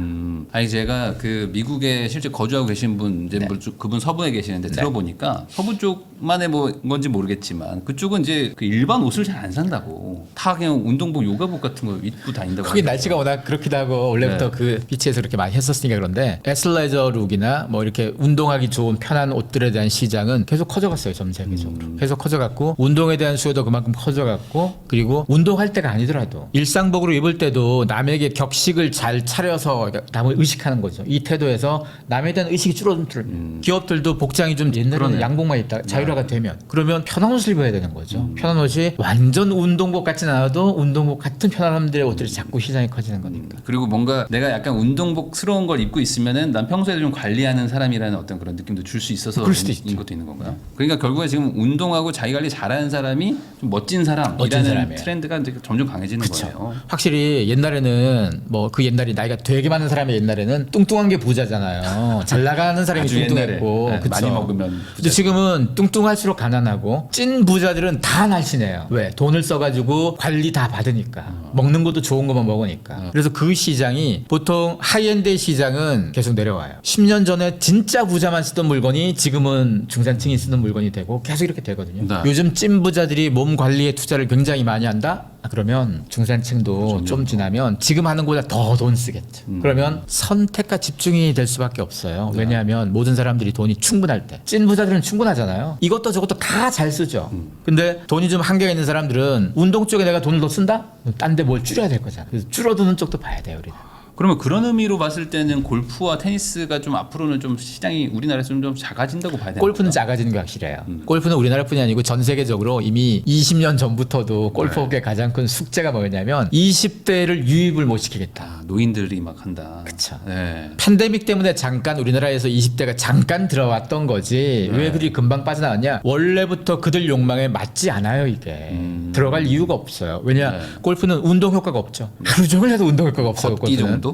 아니 제가 그 미국에 실제 거주하고 계신 분 이제 그분 서부에 계시는데 들어보니까 서부 쪽만의 뭐 건지 모르겠지만 그쪽은 이제 그 일반 옷을 잘 안 산다고 다 그냥 운동복 요가복 같은 거 입고 다닌다고. 거기 날씨가 워낙 그렇기도 하고 원래부터 그 비치에서 그렇게 많이 했었으니까 그런데 애슬레저 룩이나 뭐 이렇게 운동하기 좋은 편한 옷들에 대한 시장은 계속 커져갔어요. 전 세계적으로. 계속 커져갔고 운동에 대한 수요도 그만큼 커져갔고 그리고 운동할 때가 아니더라도 일상복으로 입을 때도 남에게 격식을 잘 차려서 남을 의식하는 거죠. 이 태도에서 남에 대한 의식이 줄어들면 기업들도 복장이 좀 옛날에는 양복만 입다 자율화가 되면 그러면 편한 옷을 입어야 되는 거죠. 편한 옷이 완전 운동복 같진 않아도 운동복 같은 편안함들의 옷들이 자꾸 시장이 커지는 거니까. 그리고 뭔가 내가 약간 운동복스러운 걸 입고 있으면은 난 평소에도 좀 관리하는 사람이라는 어떤 그런 느낌도 줄 수 있어서 그럴 수도 인 것도 있는 건가요? 그러니까 결국에 지금 운동하고 자기 관리 잘하는 사람이 좀 멋진 사람이라는 트렌드가 이제 점점 강해지는 거예요. 확실히 옛날에는 뭐 그 옛날이 나이가 되게 많은 사람의 옛날에는 뚱뚱한 게 부자잖아요. 잘 나가는 사람이 뚱뚱했고 네, 많이 먹으면. 근데 지금은 뚱뚱할수록 가난하고 찐 부자들은 다 날씬해요. 왜? 돈을 써가지고 관리 다 받으니까 먹는 것도 좋은 것만 먹으니까. 그래서 그 시장이 보통 하이엔드 시장은 계속 내려와요. 10년 전에 진짜 부자만 쓰던 물건이 지금은 중산층이 쓰는 물건이 되고 계속 이렇게 되거든요. 요즘 찐 부자들이 몸 관리에 투자를 굉장히 많이 한다? 그러면 중산층도 좀 지나면 지금 하는 것보다 더 돈 쓰겠죠. 그러면 선택과 집중이 될 수밖에 없어요. 왜냐하면 모든 사람들이 돈이 충분할 때 찐 부자들은 충분하잖아요. 이것도 저것도 다 잘 쓰죠. 근데 돈이 좀 한계가 있는 사람들은 운동 쪽에 내가 돈을 더 쓴다? 딴 데 뭘 줄여야 될 거잖아요. 그래서 줄어드는 쪽도 봐야 돼요. 우리는. 그러면 그런 의미로 봤을 때는 골프와 테니스가 좀 앞으로는 좀 시장이 우리나라에서 좀 작아진다고 봐야 되나요? 골프는 작아지는 게 확실해요. 골프는 우리나라뿐이 아니고 전 세계적으로 이미 20년 전부터도 골프업계의 가장 큰 숙제가 뭐냐면 20대를 유입을 못 시키겠다. 노인들이 막 한다. 그쵸. 네. 팬데믹 때문에 잠깐 우리나라에서 20대가 잠깐 들어왔던 거지. 왜 그리 금방 빠져나왔냐? 원래부터 그들 욕망에 맞지 않아요, 이게. 들어갈 이유가 없어요. 왜냐? 골프는 운동 효과가 없죠. 하루 종일 해도 운동 효과가 없어요. 걷기 골프는. 정도?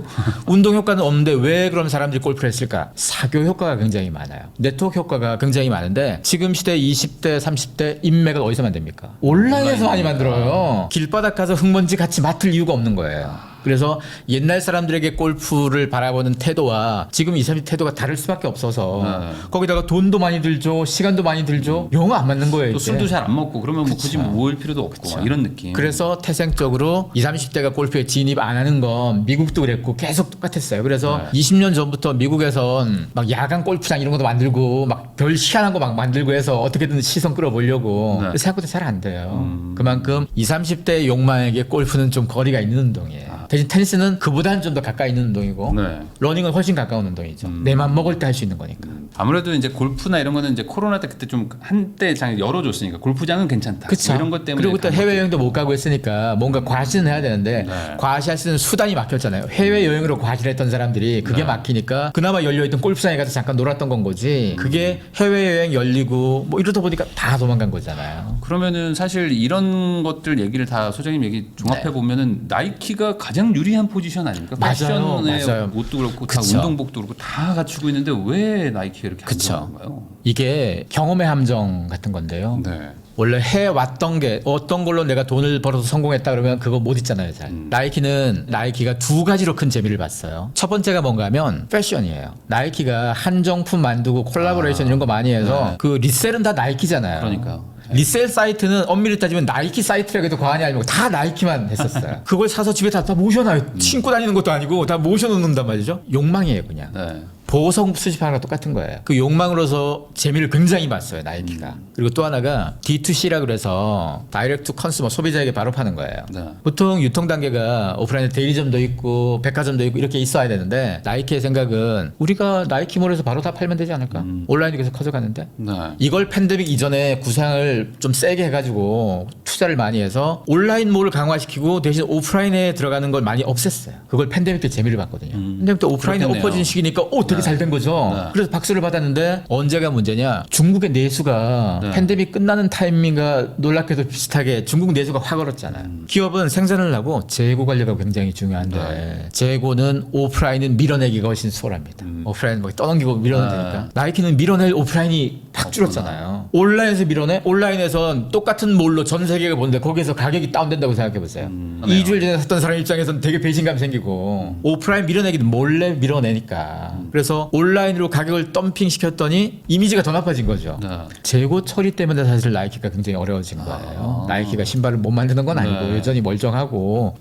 운동 효과는 없는데 왜 그럼 사람들이 골프를 했을까? 사교 효과가 굉장히 많아요. 네트워크 효과가 굉장히 많은데 지금 시대 20대, 30대 인맥을 어디서 만듭니까? 온라인에서 많이 만들어요. 길바닥 가서 흙먼지 같이 맡을 이유가 없는 거예요. 그래서 옛날 사람들에게 골프를 바라보는 태도와 지금 이 사람의 태도가 다를 수밖에 없어서 거기다가 돈도 많이 들죠, 시간도 많이 들죠, 영 안 맞는 거예요. 또 이제. 술도 잘 안 먹고 그러면 뭐 굳이 모을 필요도 없고 막 이런 느낌. 그래서 태생적으로 20, 30대가 골프에 진입 안 하는 건 미국도 그랬고 계속 똑같았어요. 그래서 20년 전부터 미국에선 막 야간 골프장 이런 것도 만들고 막 별 희한한 거 막 만들고 해서 어떻게든 시선 끌어보려고 생각보다 잘 안 돼요. 그만큼 20, 30대의 욕망에게 골프는 좀 거리가 있는 운동이에요. 대신 테니스는 그보다는 좀 더 가까이 있는 운동이고 네. 러닝은 훨씬 가까운 운동이죠. 내 맘 먹을 때 할 수 있는 거니까. 아무래도 이제 골프나 이런 거는 이제 코로나 때 그때 좀 한때 장 열어줬으니까 골프장은 괜찮다. 그쵸. 뭐 이런 것 때문에 그리고 또 해외여행도 못 가고 했으니까 뭔가 과시는 해야 되는데 네. 과시할 수 있는 수단이 막혔잖아요. 해외여행으로 과시를 했던 사람들이 그게 막히니까 그나마 열려있던 골프장에 가서 잠깐 놀았던 건 거지. 그게 해외여행 열리고 뭐 이러다 보니까 다 도망간 거잖아요. 그러면은 사실 이런 것들 얘기를 다 소장님 얘기 종합해 보면은 나이키가 가장 유리한 포지션 아닙니까? 맞아요. 패션의 맞아요. 옷도 그렇고 다 그쵸. 운동복도 그렇고 다 갖추고 있는데 왜 나이키가 이렇게 안 그쵸. 좋은 건가요? 이게 경험의 함정 같은 건데요. 네. 원래 해왔던 게 어떤 걸로 내가 돈을 벌어서 성공했다 그러면 그거 못 있잖아요. 잘. 나이키가 두 가지로 큰 재미를 봤어요. 첫 번째가 뭔가 하면 패션이에요. 나이키가 한정품 만들고 콜라보레이션 이런 거 많이 해서 그 리셀은 다 나이키잖아요. 그러니까요. 리셀 사이트는 엄밀히 따지면 나이키 사이트라고 해도 과언이 아니고 다 나이키만 했었어요. 그걸 사서 집에 다 모셔놔요. 신고 다니는 것도 아니고 다 모셔놓는단 말이죠. 욕망이에요 그냥. 네. 보석 수집하는 거랑 똑같은 거예요. 그 욕망으로서 재미를 굉장히 봤어요 나이키가. 그리고 또 하나가 D2C라 그래서 다이렉트 투 컨슈머 소비자에게 바로 파는 거예요. 네. 보통 유통 단계가 오프라인에 대리점도 있고 백화점도 있고 이렇게 있어야 되는데 나이키의 생각은 우리가 나이키몰에서 바로 다 팔면 되지 않을까? 온라인이 계속 커져가는데 네. 이걸 팬데믹 이전에 구상을 좀 세게 해가지고 투자를 많이 해서 온라인몰을 강화시키고 대신 오프라인에 들어가는 걸 많이 없앴어요. 그걸 팬데믹 때 재미를 봤거든요. 팬데믹 때 오프라인에 그렇겠네요. 엎어진 시기니까 되게 잘 된 거죠. 네. 그래서 박수를 받았는데 언제가 문제냐? 중국의 내수가 네. 팬데믹 끝나는 타이밍과 놀랍게도 비슷하게 중국 내수가 확 얼었잖아요. 기업은 생산을 하고 재고 관리가 굉장히 중요한데 재고는 오프라인은 밀어내기가 훨씬 수월합니다. 오프라인 뭐 떠넘기고 밀어내면 되니까. 나이키는 밀어낼 오프라인이 확 줄었잖아요. 온라인에서 밀어내? 온라인에선 똑같은 몰로 전 세계가 보는데 거기에서 가격이 다운된다고 생각해 보세요. 2주일 전에 샀던 사람 입장에서는 되게 배신감 생기고 오프라인 밀어내기는 몰래 밀어내니까. 그래서 온라인으로 가격을 덤핑 시켰더니 이미지가 더 나빠진 거죠. 네. 재고 처리 때문에 사실 나이키가 굉장히 어려워진 거예요. 나이키가 신발을 못 만드는 건 아니고 네. 여전히 멀쩡하고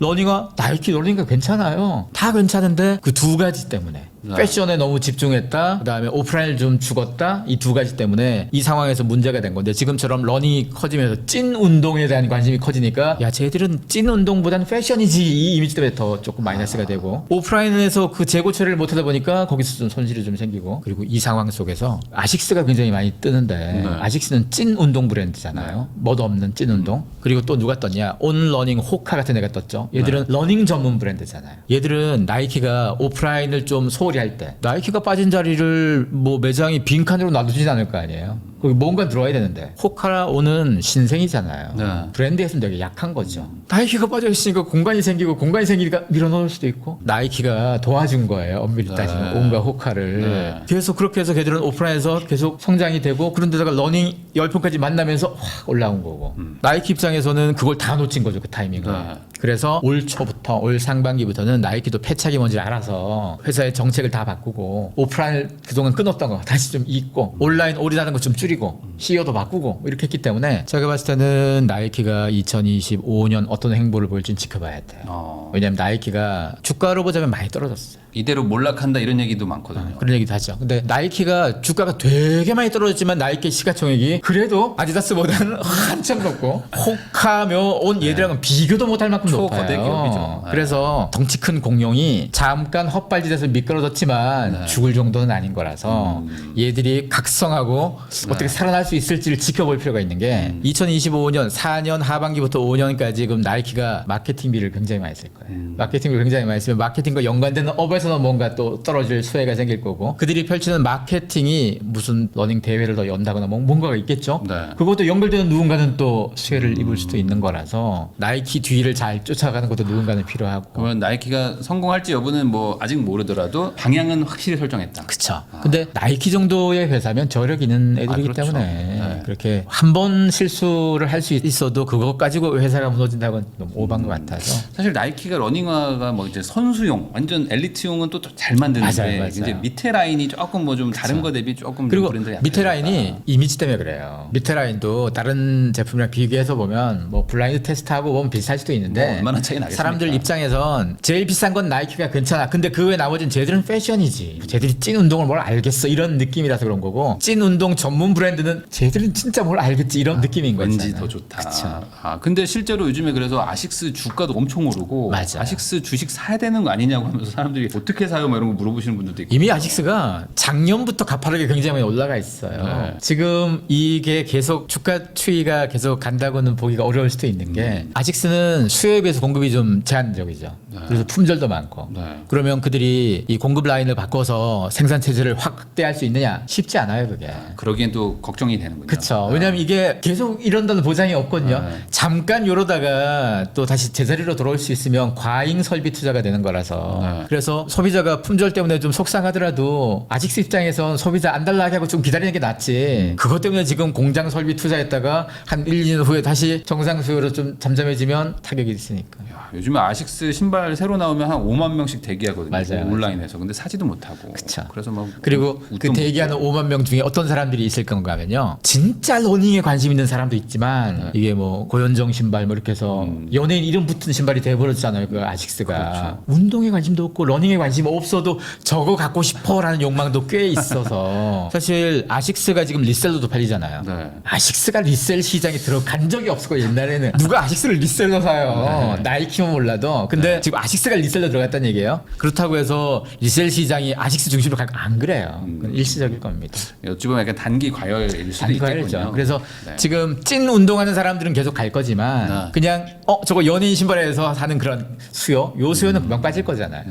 나이키 러닝가 괜찮아요. 다 괜찮은데 그 두 가지 때문에 네. 패션에 너무 집중했다. 그다음에 오프라인을 좀 죽었다. 이 두 가지 때문에 이 상황에서 문제가 된 건데 지금처럼 러닝이 커지면서 찐 운동에 대한 관심이 커지니까 야 쟤들은 찐 운동보다는 패션이지 이 이미지 때문에 더 조금 마이너스가 되고 오프라인에서 그 재고 처리를 못하다 보니까 거기서 좀 손실이 좀 생기고 그리고 이 상황 속에서 아식스가 굉장히 많이 뜨는데 네. 아식스는 찐 운동 브랜드잖아요. 뭐도 없는 찐 운동. 그리고 또 누가 떴냐? 온러닝 호카 같은 애가 떴죠. 얘들은 러닝 전문 브랜드잖아요. 얘들은 나이키가 오프라인을 좀 소홀히 할 때 나이키가 빠진 자리를 뭐 매장이 빈칸으로 놔두진 않을 거 아니에요. 거기 뭔가 들어와야 되는데 호카라 오는 신생이잖아요. 네. 브랜드에서는 되게 약한 거죠. 나이키가 빠져 있으니까 공간이 생기고 공간이 생기니까 밀어넣을 수도 있고 나이키가 도와준 거예요. 엄밀히 따지면 온갖 호카를. 네. 계속 그렇게 해서 걔들은 오프라인에서 계속 성장이 되고 그런데다가 러닝 열풍까지 만나면서 확 올라온 거고 나이키 입장에서는 그걸 다 놓친 거죠. 그 타이밍을. 네. 그래서 올 초부터 올 상반기부터는 나이키도 패착이 뭔지 알아서 회사의 정책을 다 바꾸고 오프라인을 그동안 끊었던 거 다시 좀 잇고 온라인 올인하는 거 좀 줄이고 CEO도 바꾸고 이렇게 했기 때문에 제가 봤을 때는 나이키가 2025년 어떤 행보를 보일지는 지켜봐야 돼요. 왜냐하면 나이키가 주가로 보자면 많이 떨어졌어요. 이대로 몰락한다 이런 얘기도 많거든요. 그런 얘기도 하죠. 근데 나이키가 주가가 되게 많이 떨어졌지만 나이키 시가총액이 그래도 아디다스보다는 한참 높고 호카며 온 얘들하고는 비교도 못할 만큼 초거대 높아요. 기업이죠. 네. 그래서 덩치 큰 공룡이 잠깐 헛발질해서 미끄러졌지만 죽을 정도는 아닌 거라서 얘들이 각성하고 어떻게 살아날 수 있을지를 지켜볼 필요가 있는 게 2025년 4년 하반기부터 5년까지 그럼 나이키가 마케팅비를 굉장히 많이 쓸 거예요. 마케팅비를 굉장히 많이 쓰면 마케팅과 연관되는 업에서는 뭔가 또 떨어질 수혜가 생길 거고 그들이 펼치는 마케팅이 무슨 러닝 대회를 더 연다거나 뭔가가 있겠죠. 네. 그것도 연결되는 누군가는 또 수혜를 입을 수도 있는 거라서 나이키 뒤를 잘 쫓아가는 것도 누군가는 필요하고. 그러면 나이키가 성공할지 여부는 뭐 아직 모르더라도 방향은 확실히 설정했다. 그쵸. 근데 나이키 정도의 회사면 저력 있는 애들이기 그렇죠. 때문에 네. 그렇게 한 번 실수를 할 수 있어도 그것 가지고 회사가 무너진다고는 너무 오반 것 같아서. 사실 나이키가 러닝화가 뭐 이제 선수용, 완전 엘리트용은 또 잘 만드는데 맞아요. 이제 밑에 라인이 조금 뭐 좀 다른 거 대비 조금 그리고 브랜드가 밑에 약하니까. 라인이 이미지 때문에 그래요. 밑에 라인도 다른 제품이랑 비교해서 보면 뭐 블라인드 테스트하고 보면 비슷할 수도 있는데 뭐 얼마나 차이 나겠습니까? 사람들 입장에선 제일 비싼 건 나이키가 괜찮아. 근데 그 외 나머지는 쟤들은 패션이지. 쟤들이 찐 운동을 뭘 알겠어 이런 느낌이라서 그런 거고 찐 운동 전문 브랜드는 쟤들은 진짜 뭘 알겠지 이런 느낌인 거잖아요. 왠지 더 좋다. 그쵸. 아 근데 실제로 요즘에 그래서 아식스 주가도 엄청 오르고 맞아요. 아식스 주식 사야 되는 거 아니냐고 하면서 사람들이 어떻게 사요? 뭐 이런 거 물어보시는 분들도 있고. 이미 아식스가 작년부터 가파르게 굉장히 많이 올라가 있어요. 네. 지금 이게 계속 주가 추이가 계속 간다고는 보기가 어려울 수도 있는 게 아식스는 수요에 비해서 공급이 좀 제한적이죠. 그래서 품절도 많고. 네. 그러면 그들이 이 공급 라인을 바꿔서 생산 체제를 확대할 수 있느냐? 쉽지 않아요, 그게. 그러기엔 또 걱정이 되는군요. 그렇죠. 왜냐하면 이게 계속 이런다는 보장이 없거든요. 네. 잠깐 이러다가 또 다시 제자리로 돌아올 수 있으면 과잉 설비 투자가 되는 거라서. 네. 그래서 소비자가 품절 때문에 좀 속상하더라도 아직스 입장에선 소비자 안 달라게 하고 좀 기다리는 게 낫지. 그것 때문에 지금 공장 설비 투자했다가 한 1, 2년 후에 다시 정상 수요로 좀 잠잠해지면 타격이 있으니까. 야, 요즘에 아식스 신발 새로 나오면 한 5만 명씩 대기하거든요. 맞아요. 온라인에서. 근데 사지도 못하고. 그쵸. 그래서 막 그리고 그 대기하는 5만 명 중에 어떤 사람들이 있을 건가 하면요. 진짜 러닝에 관심 있는 사람도 있지만 이게 뭐 고현정 신발 뭐 이렇게 해서 연예인 이름 붙은 신발이 돼버렸잖아요. 그 아식스가. 운동에 관심도 없고 러닝에 관심 없어도 저거 갖고 싶어라는 욕망도 꽤 있어서 사실 아식스가 지금 리셀로도 팔리잖아요. 네. 아식스가 리셀 시장에 들어간 적이 없었고 옛날에는 누가 아식스를 리셀로 사요. 나이키면 몰라도. 근데 지금 아식스가 리셀로 들어갔다는 얘기예요. 그렇다고 해서 리셀 시장이 아식스 중심으로 갈 거 안 그래요. 그건 일시적일 겁니다. 어찌 보면 약간 단기 과열일 수도 단기 있겠군요. 과열이죠. 그래서 네. 지금 찐 운동하는 사람들은 계속 갈 거지만 네. 그냥 저거 연예인 신발에서 사는 그런 수요, 요 수요는 금방 빠질 거잖아요.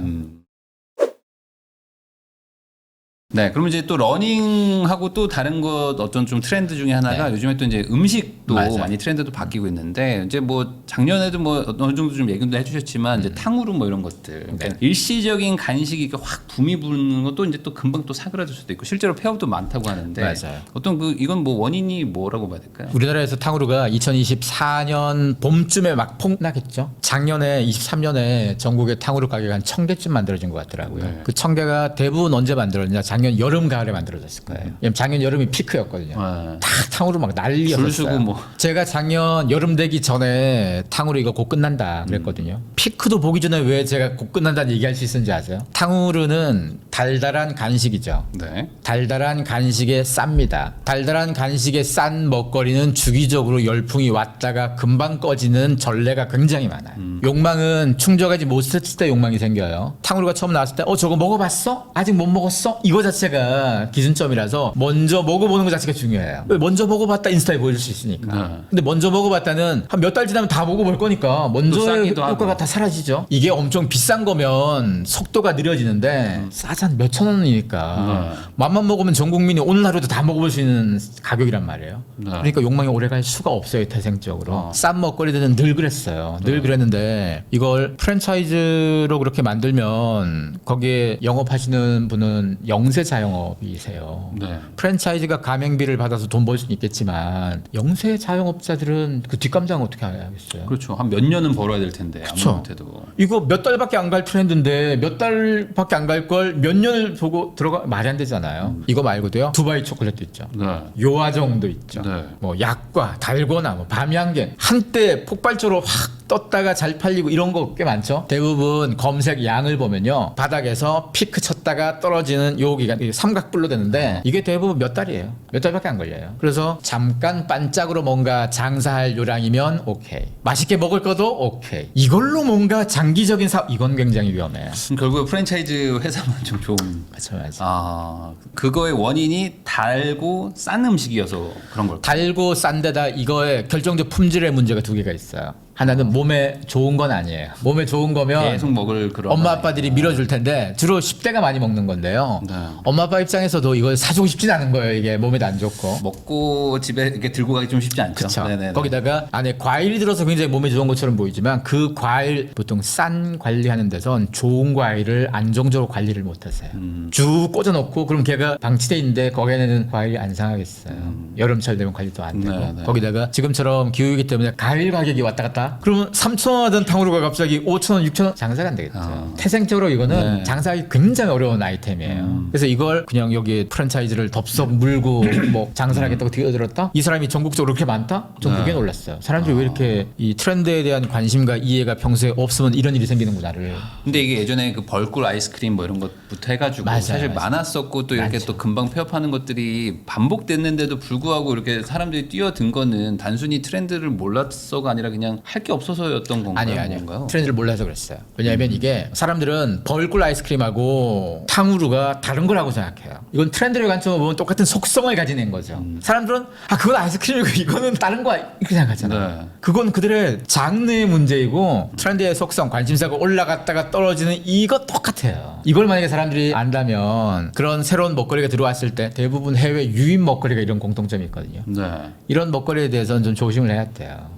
네, 그럼 이제 또 러닝하고 또 다른 것 어떤 좀 트렌드 중에 하나가 요즘에 또 이제 음식도 맞아요. 많이 트렌드도 바뀌고 있는데 이제 뭐 작년에도 뭐 어느 정도 좀 얘기도 해주셨지만 이제 탕후루 뭐 이런 것들 그러니까 일시적인 간식이 확 붐이 부는 것도 이제 또 금방 또 사그라질 수도 있고 실제로 폐업도 많다고 하는데 맞아요. 어떤 그 이건 뭐 원인이 뭐라고 봐야 될까요? 우리나라에서 탕후루가 2024년 봄쯤에 막 폭락했죠. 작년에 23년에 전국의 탕후루 가게가 한 1,000개쯤 만들어진 것 같더라고요. 네. 그 1,000개가 대부분 언제 만들어졌냐? 작년 여름 가을에 만들어졌을 거예요. 왜냐면 작년 여름이 피크였거든요. 네. 다 탕후루 막 난리였어요. 줄 서고 뭐. 제가 작년 여름 되기 전에 탕후루 이거 곧 끝난다 그랬거든요. 피크도 보기 전에 왜 제가 곧 끝난다는 얘기할 수 있었는지 아세요? 탕후루는 달달한 간식이죠. 네. 달달한 간식에 쌉니다. 달달한 간식에 싼 먹거리는 주기적으로 열풍이 왔다가 금방 꺼지는 전례가 굉장히 많아요. 욕망은 충족하지 못했을 때 욕망이 생겨요. 탕후루가 처음 나왔을 때 저거 먹어봤어? 아직 못 먹었어? 이거 자체가 기준점이라서 먼저 먹어보는 것 자체가 중요해요. 왜 먼저 먹어봤다 인스타에 보여줄 수 있으니까. 네. 근데 먼저 먹어봤다는 한 몇 달 지나면 다 먹어볼 거니까 먼저의 싸기도 효과가 하고. 다 사라지죠. 이게 엄청 비싼 거면 속도가 느려지는데 싸지 한 몇천 원이니까 맘만 먹으면 전 국민이 오늘 하루도 다 먹어볼 수 있는 가격이란 말이에요. 네. 그러니까 욕망이 오래갈 수가 없어요. 태생적으로. 싼 먹거리들은 늘 그랬어요. 늘 그랬는데 이걸 프랜차이즈로 그렇게 만들면 거기에 영업하시는 분은 영세 자영업이세요. 네. 프랜차이즈가 가맹비를 받아서 돈 벌 수는 있겠지만 영세 자영업자들은 그 뒷감당 어떻게 하겠어요? 그렇죠. 한 몇 년은 벌어야 될 텐데 그쵸. 아무것도. 이거 몇 달밖에 안 갈 트렌드인데 몇 달밖에 안 갈 걸 몇 년을 보고 들어가 말이 안 되잖아요. 이거 말고도요. 두바이 초콜릿도 있죠. 네. 요아정도 있죠. 네. 뭐 약과 달고나 뭐 밤양갱 한때 폭발적으로 확 떴다가 잘 팔리고 이런 거 꽤 많죠. 대부분 검색 양을 보면요. 바닥에서 피크 쳤다가 떨어지는 요 기간 이게 삼각불로 되는데 이게 대부분 몇 달이에요. 몇 달밖에 안 걸려요. 그래서 잠깐 반짝으로 뭔가 장사할 요량이면 오케이. 맛있게 먹을 거도 오케이. 이걸로 뭔가 장기적인 사업 이건 굉장히 위험해요. 그럼 결국에 프랜차이즈 회사만 좀 좋은. 맞아. 아 그거의 원인이 달고 싼 음식이어서 그런 걸까요? 달고 싼 데다 이거의 결정적 품질의 문제가 두 개가 있어요. 하나는 몸에 좋은 건 아니에요. 몸에 좋은 거면 계속 먹을 그런. 엄마 아빠들이 밀어줄 텐데 주로 10대가 많이 먹는 건데요. 네. 엄마 아빠 입장에서도 이걸 사주고 싶진 않은 거예요. 이게 몸에도 안 좋고. 먹고 집에 이렇게 들고 가기 좀 쉽지 않죠. 그렇죠. 네네네. 거기다가 안에 과일이 들어서 굉장히 몸에 좋은 것처럼 보이지만 그 과일 보통 싼 관리하는 데선 좋은 과일을 안정적으로 관리를 못하세요. 쭉 꽂아놓고 그럼 걔가 방치돼 있는데 거기에는 과일이 안 상하겠어요. 여름철 되면 관리도 안 되고 네네. 거기다가 지금처럼 기후이기 때문에 과일 가격이 왔다 갔다. 그러면 3,000원 하던 탕후루가 갑자기 5,000원, 6,000원 장사가 안 되겠죠. 태생적으로 이거는 장사하기 굉장히 어려운 아이템이에요. 그래서 이걸 그냥 여기 프랜차이즈를 덥석 물고 뭐 장사를 하겠다고 뛰어들었다? 이 사람이 전국적으로 그렇게 많다? 전 그게 놀랐어요. 사람들이 왜 이렇게 이 트렌드에 대한 관심과 이해가 평소에 없으면 이런 일이 생기는구나를. 근데 이게 예전에 그 벌꿀 아이스크림 뭐 이런 것부터 부터 해가지고 맞아요, 사실 맞아요. 많았었고 또 이렇게 맞아요. 또 금방 폐업하는 것들이 반복됐는데도 불구하고 이렇게 사람들이 뛰어든 거는 단순히 트렌드를 몰랐어가 아니라 그냥 할 게 없어서였던 건가요? 아니요. 뭔가요? 트렌드를 몰라서 그랬어요. 왜냐하면 이게 사람들은 벌꿀 아이스크림하고 탕후루가 다른 거라고 생각해요. 이건 트렌드를 관점으로 보면 똑같은 속성을 가진 애인 거죠. 사람들은 그건 아이스크림이고 이거는 다른 거야 이렇게 생각하잖아요. 네. 그건 그들의 장르의 문제이고 트렌드의 속성, 관심사가 올라갔다가 떨어지는 이거 똑같아요. 이걸 만약에 사람들이 안다면 그런 새로운 먹거리가 들어왔을 때 대부분 해외 유입 먹거리가 이런 공통점이 있거든요. 네. 이런 먹거리에 대해서는 좀 조심을 해야 돼요.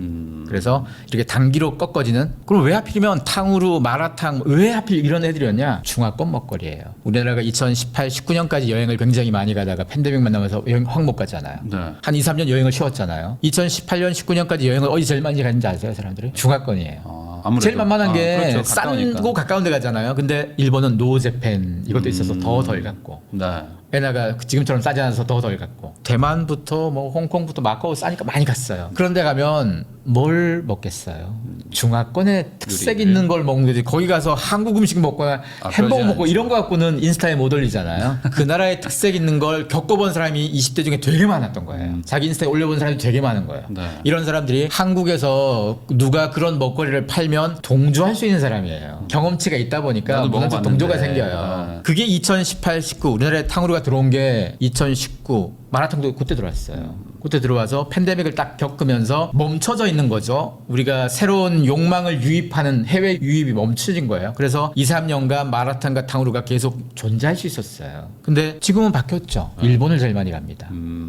그래서 이렇게 단기로 꺾어지는. 그럼 왜 하필이면 탕후루, 마라탕 왜 하필 이런 애들이었냐? 중화권 먹거리예요. 우리나라가 2018, 19년까지 여행을 굉장히 많이 가다가 팬데믹 만나면서 여행 확 못 가잖아요. 네. 한 2, 3년 여행을 쉬었잖아요. 2018년, 19년까지 여행을 어디 제일 많이 갔는지 아세요, 사람들이? 중화권이에요. 아무래도. 제일 만만한 게 그렇죠. 싼 거 가까운 데 가잖아요. 근데 일본은 노제팬 이것도 있어서 더 덜 갔고. 네. 엔화가 지금처럼 싸지 않아서 더 덜 갔고 대만부터 뭐 홍콩부터 마카오 싸니까 많이 갔어요. 그런데 가면 뭘 먹겠어요? 중화권에 특색 요리를. 있는 걸 먹는 거지. 거기 가서 한국 음식 먹거나 햄버거 그러지 먹고 않죠. 이런 거 갖고는 인스타에 못 올리잖아요. 그 나라의 특색 있는 걸 겪어본 사람이 20대 중에 되게 많았던 거예요. 자기 인스타에 올려본 사람이 되게 많은 거예요. 네. 이런 사람들이 한국에서 누가 그런 먹거리를 팔면 동조할 수 있는 사람이에요. 경험치가 있다 보니까 나도 문화적 먹어봤는데. 동조가 생겨요. 네. 그게 2018, 19 우리나라에 탕후루가 들어온 게 2019 마라탕도 그때 들어왔어요. 그때 들어와서 팬데믹을 딱 겪으면서 멈춰져 있는 거죠. 우리가 새로운 욕망을 유입하는 해외 유입이 멈춰진 거예요. 그래서 2, 3년간 마라탕과 탕후루가 계속 존재할 수 있었어요. 근데 지금은 바뀌었죠. 일본을 제일 많이 갑니다.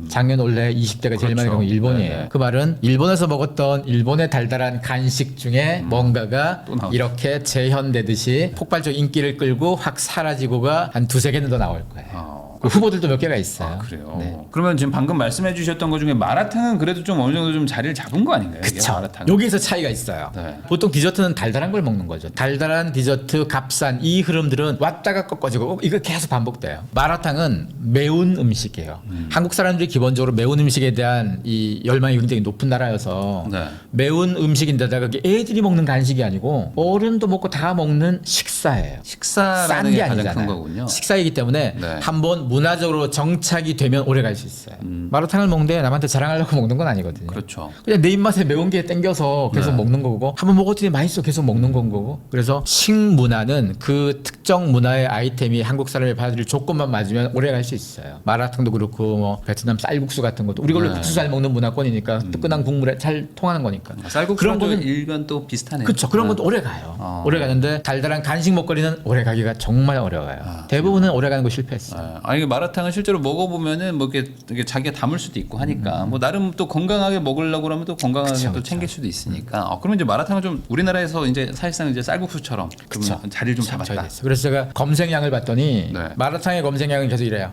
작년 원래 20대가 제일 많이 그렇죠. 가고 일본이에요. 네네. 그 말은 일본에서 먹었던 일본의 달달한 간식 중에 뭔가가 또 나오죠. 이렇게 재현되듯이 폭발적 인기를 끌고 확 사라지고가 한 두세 개는 더 나올 거예요. 그 후보들도 몇 개가 있어요. 그래요. 네. 그러면 지금 방금 말씀해 주셨던 것 중에 마라탕은 그래도 좀 어느 정도 좀 자리를 잡은 거 아닌가요? 이게 그쵸. 마라탕. 여기서 차이가 있어요. 네. 보통 디저트는 달달한 걸 먹는 거죠. 달달한 디저트, 값싼 이 흐름들은 왔다가 꺾어지고 이거 계속 반복돼요. 마라탕은 매운 음식이에요. 한국 사람들이 기본적으로 매운 음식에 대한 이 열망이 굉장히 높은 나라여서 네. 매운 음식인데다가 그게 애들이 먹는 간식이 아니고 어른도 먹고 다 먹는 식사예요. 식사라는 싼 게 게 가장 아니잖아요. 큰 거군요. 식사이기 때문에 네. 한번 문화적으로 정착이 되면 오래 갈 수 있어요. 마라탕을 먹는데 남한테 자랑하려고 먹는 건 아니거든요. 그렇죠. 그냥 내 입맛에 매운 게 땡겨서 계속 네. 먹는 거고 한번 먹었더니 맛있어 계속 먹는 건 거고. 그래서 식문화는 그 특정 문화의 아이템이 한국 사람이 받아들일 조건만 맞으면 오래 갈 수 있어요. 마라탕도 그렇고 뭐 베트남 쌀국수 같은 것도 우리가 원래 네. 국수 잘 먹는 문화권이니까 뜨끈한 국물에 잘 통하는 거니까. 쌀국수 그런 거는 일면 또 비슷하네요. 그렇죠. 그런 네. 것도 오래 가요. 어. 오래 가는데 달달한 간식 먹거리는 오래 가기가 정말 어려워요. 대부분은 오래 가는 거 실패했어요. 아니 마라탕을 실제로 먹어보면은 뭐 이렇게 자기가 담을 수도 있고 하니까 뭐 나름 또 건강하게 먹으려고 그러면 또 건강하게 그쵸, 또 그쵸. 챙길 수도 있으니까. 그러면 이제 마라탕은 좀 우리나라에서 이제 사실상 이제 쌀국수처럼 그러면 자리를 좀 잡았다. 됐어요. 그래서 제가 검색량을 봤더니 네. 마라탕의 검색량은 계속 이래요.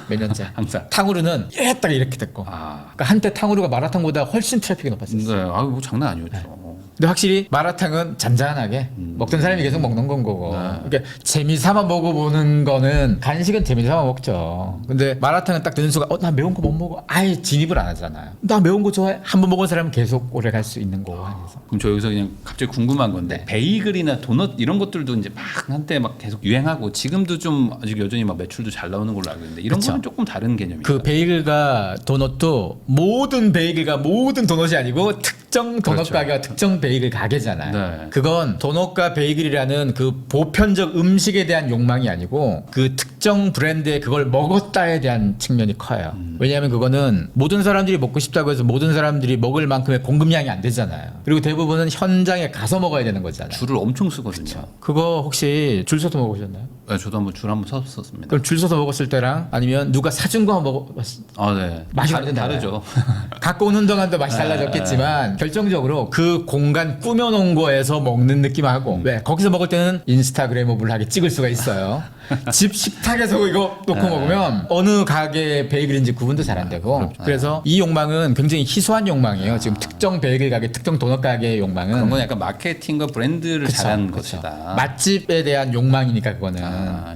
몇 년째. 항상. 탕후루는 이랬다가 이렇게 됐고. 그러니까 한때 탕후루가 마라탕보다 훨씬 트래픽이 높았어요. 네. 뭐 장난 아니었죠. 근데 확실히 마라탕은 잔잔하게 먹던 사람이 계속 먹는 건 거고. 그러니까 재미삼아 먹어보는 거는 간식은 재미삼아 먹죠. 근데 마라탕은 딱 드는 순간 나 매운 거 못 먹어. 아예 진입을 안 하잖아요. 나 매운 거 좋아해. 한 번 먹은 사람은 계속 오래 갈 수 있는 거고. 해서. 그럼 저 여기서 그냥 갑자기 궁금한 건데 베이글이나 도넛 이런 것들도 이제 막 한때 막 계속 유행하고 지금도 좀 아직 여전히 막 매출도 잘 나오는 걸로 알고 있는데 이런 그쵸. 거는 조금 다른 개념이에요. 그 베이글과 도넛도 모든 베이글과 모든 도넛이 아니고 특정 도넛 그렇죠. 가게와 특정 베이글 가게잖아요. 네. 그건 도넛과 베이글이라는 그 보편적 음식에 대한 욕망이 아니고 그 특정 브랜드에 그걸 먹었다에 대한 측면이 커요. 왜냐하면 그거는 모든 사람들이 먹고 싶다고 해서 모든 사람들이 먹을 만큼의 공급량이 안 되잖아요. 그리고 대부분은 현장에 가서 먹어야 되는 거잖아요. 줄을 엄청 쓰거든요. 그거 혹시 줄 서서 먹어보셨나요? 네, 저도 한번 줄 한번 섰었습니다. 그럼 줄 서서 먹었을 때랑 아니면 누가 사준 거 한번 먹어봤을 네. 맛이 완전 다르죠. 갖고 오는 동안도 맛이 달라졌겠지만 결정적으로 그 공간 꾸며놓은 거에서 먹는 느낌하고 왜 거기서 먹을 때는 인스타그래머블하게 찍을 수가 있어요. 집 식탁에서 이거 놓고 먹으면 어느 가게 베이글인지 구분도 잘 안 되고 그래서 이 욕망은 굉장히 희소한 욕망이에요. 지금 특정 베이글 가게, 특정 도넛 가게의 욕망은 그런 건 약간 마케팅과 브랜드를 그쵸, 잘한 그쵸. 것이다. 맛집에 대한 욕망이니까 그거는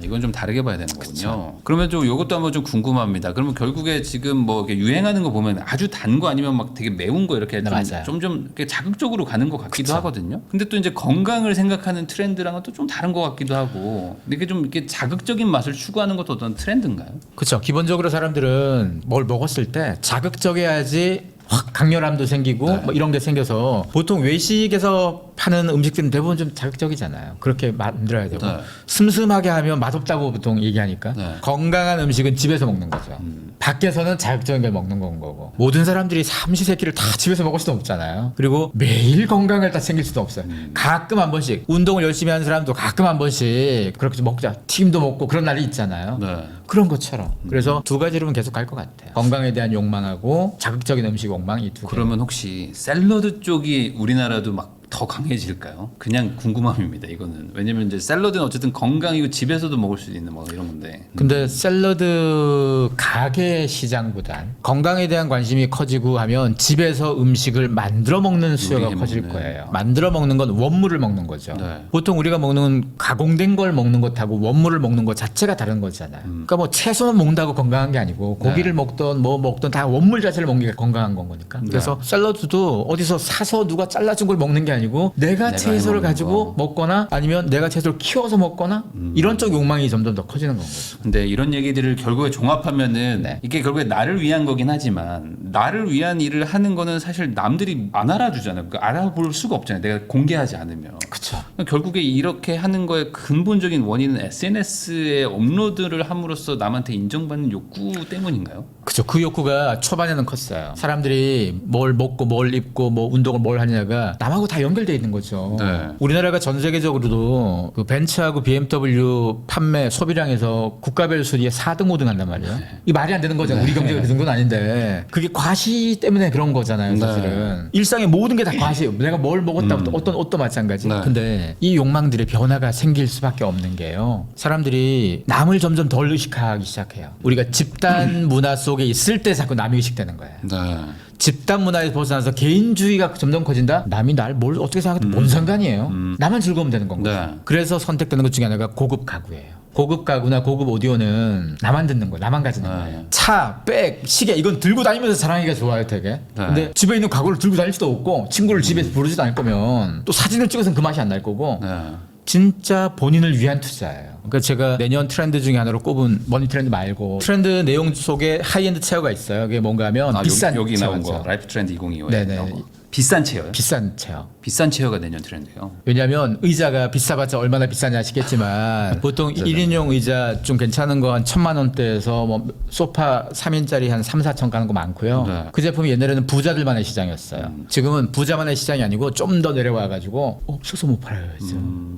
이건 좀 다르게 봐야 되는 거군요. 그러면 좀 이것도 한번 좀 궁금합니다. 그러면 결국에 지금 뭐 이렇게 유행하는 거 보면 아주 단 거 아니면 막 되게 매운 거 이렇게 네, 맞아요. 좀 이렇게 자극적으로 가는 맞는 것 같기도 하거든요. 근데 또 이제 건강을 생각하는 트렌드랑은 또 좀 다른 것 같기도 하고. 근데 이게 좀 이렇게 자극적인 맛을 추구하는 것도 어떤 트렌드인가요? 그렇죠. 기본적으로 사람들은 뭘 먹었을 때 자극적이어야지 확 강렬함도 생기고 뭐 이런 게 생겨서 보통 외식에서 파는 음식들은 대부분 좀 자극적이잖아요. 그렇게 만들어야 되고 네. 슴슴하게 하면 맛없다고 보통 얘기하니까 네. 건강한 음식은 집에서 먹는 거죠. 밖에서는 자극적인 걸 먹는 건 거고 모든 사람들이 삼시세끼를 다 집에서 먹을 수는 없잖아요. 그리고 매일 건강을 다 챙길 수도 없어요. 가끔 한 번씩 운동을 열심히 하는 사람도 가끔 한 번씩 그렇게 좀 먹자 튀김도 먹고 그런 날이 있잖아요. 네. 그런 것처럼 그래서 두 가지로는 계속 갈 것 같아요. 건강에 대한 욕망하고 자극적인 음식 욕망 이 두 개. 그러면 혹시 샐러드 쪽이 우리나라도 막 더 강해질까요? 그냥 궁금함입니다. 이거는 왜냐면 이제 샐러드는 어쨌든 건강이고 집에서도 먹을 수 있는 뭐 이런 건데. 근데 샐러드 가게 시장보단 건강에 대한 관심이 커지고 하면 집에서 음식을 만들어 먹는 수요가 요리해 커질 먹는. 거예요. 만들어 먹는 건 원물을 먹는 거죠. 네. 보통 우리가 먹는 가공된 걸 먹는 것하고 원물을 먹는 것 자체가 다른 거잖아요. 그러니까 뭐 채소만 먹는다고 건강한 게 아니고 고기를 먹던 뭐 먹던 다 원물 자체를 먹는 게 건강한 건 거니까. 그래서 샐러드도 어디서 사서 누가 잘라준 걸 먹는 게 아니고 내가 채소를 해먹는 가지고 거. 먹거나 아니면 내가 채소를 키워서 먹거나 이런 쪽 욕망이 점점 더 커지는 건 거죠. 근데 이런 얘기들을 결국에 종합하면은 네. 이게 결국에 나를 위한 거긴 하지만 나를 위한 일을 하는 거는 사실 남들이 안 알아주잖아요. 그러니까 알아볼 수가 없잖아요. 내가 공개하지 않으면. 그렇죠. 결국에 이렇게 하는 거의 근본적인 원인은 SNS에 업로드를 함으로써 남한테 인정받는 욕구 때문인가요? 그죠. 그 욕구가 초반에는 컸어요. 사람들이 뭘 먹고 뭘 입고 뭐 운동을 뭘 하냐가 남하고 다 연결돼 있는 거죠. 네. 우리나라가 전 세계적으로도 그 벤츠하고 BMW 판매 소비량에서 국가별 순위에 4등, 5등 한단 말이에요. 이 말이 안 되는 거잖아요. 우리 경제가 그 정도는 아닌데 그게 과시 때문에 그런 거잖아요. 사실은 일상의 모든 게 다 과시예요. 내가 뭘 먹었다고 어떤 옷도 마찬가지. 네. 근데 이 욕망들의 변화가 생길 수밖에 없는 게요. 사람들이 남을 점점 덜 의식하기 시작해요. 우리가 집단 문화 속에 있을 때 자꾸 남이 의식되는 거예요. 네. 집단 문화에서 벗어나서 개인주의가 점점 커진다? 남이 날 뭘 어떻게 생각해도 뭔 상관이에요. 나만 즐거우면 되는 건 거죠. 네. 그래서 선택되는 것 중에 하나가 고급 가구예요. 고급 가구나 고급 오디오는 나만 듣는 거예요. 나만 가지는 거예요. 차, 백, 시계 이건 들고 다니면서 자랑하기가 좋아요 되게. 근데 집에 있는 가구를 들고 다닐 수도 없고 친구를 집에서 부르지도 않을 거면 또 사진을 찍어서는 그 맛이 안 날 거고 네. 진짜 본인을 위한 투자예요. 그러니까 제가 내년 트렌드 중에 하나로 꼽은 머니 트렌드 말고 트렌드 내용 속에 하이엔드 체어가 있어요. 그게 뭔가 하면 비싼 여기 나온 체어죠. 거 라이프 트렌드 2025에 네네. 비싼 체어요? 비싼 체어. 비싼 체어가 내년 트렌드예요. 왜냐하면 의자가 비싸봤자 얼마나 비싸냐 아시겠지만 보통 1인용 의자 좀 괜찮은 거 한 1,000만 원대에서 뭐 소파 3인짜리 한 3, 4천 가는 거 많고요. 네. 그 제품이 옛날에는 부자들만의 시장이었어요. 지금은 부자만의 시장이 아니고 좀 더 내려와가지고 없어서 못 팔아요.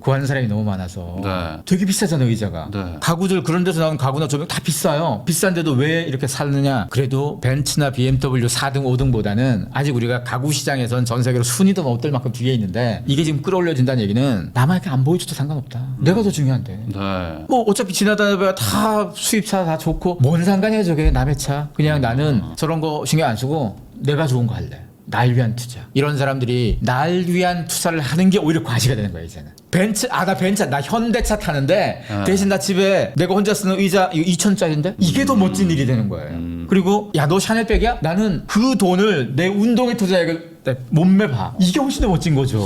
구하는 사람이 너무 많아서 네. 되게 비싸잖아요 의자가. 네. 가구들 그런 데서 나온 가구나 조명 다 비싸요. 비싼데도 왜 이렇게 사느냐. 그래도 벤츠나 BMW 4등 5등보다는 아직 우리가 가구 시장에선 전 세계로 순위도 못 얻을 만큼 뒤에 있는데 이게 지금 끌어올려진다는 얘기는 남한테 안 보여줘도 상관없다. 내가 더 중요한데. 네. 뭐 어차피 지나다니면 다 수입차 다 좋고 뭔 상관이야 저게 남의 차. 그냥 나는 저런 거 신경 안 쓰고 내가 좋은 거 할래. 날 위한 투자. 이런 사람들이 날 위한 투자를 하는 게 오히려 과시가 되는 거야 이제는. 벤츠 나 벤츠 나 현대차 타는데 대신 나 집에 내가 혼자 쓰는 의자 이거 2,000짜리인데 이게 더 멋진 일이 되는 거예요. 그리고 야 너 샤넬백이야? 나는 그 돈을 내 운동에 투자해 몸매 봐. 이게 훨씬 더 멋진 거죠.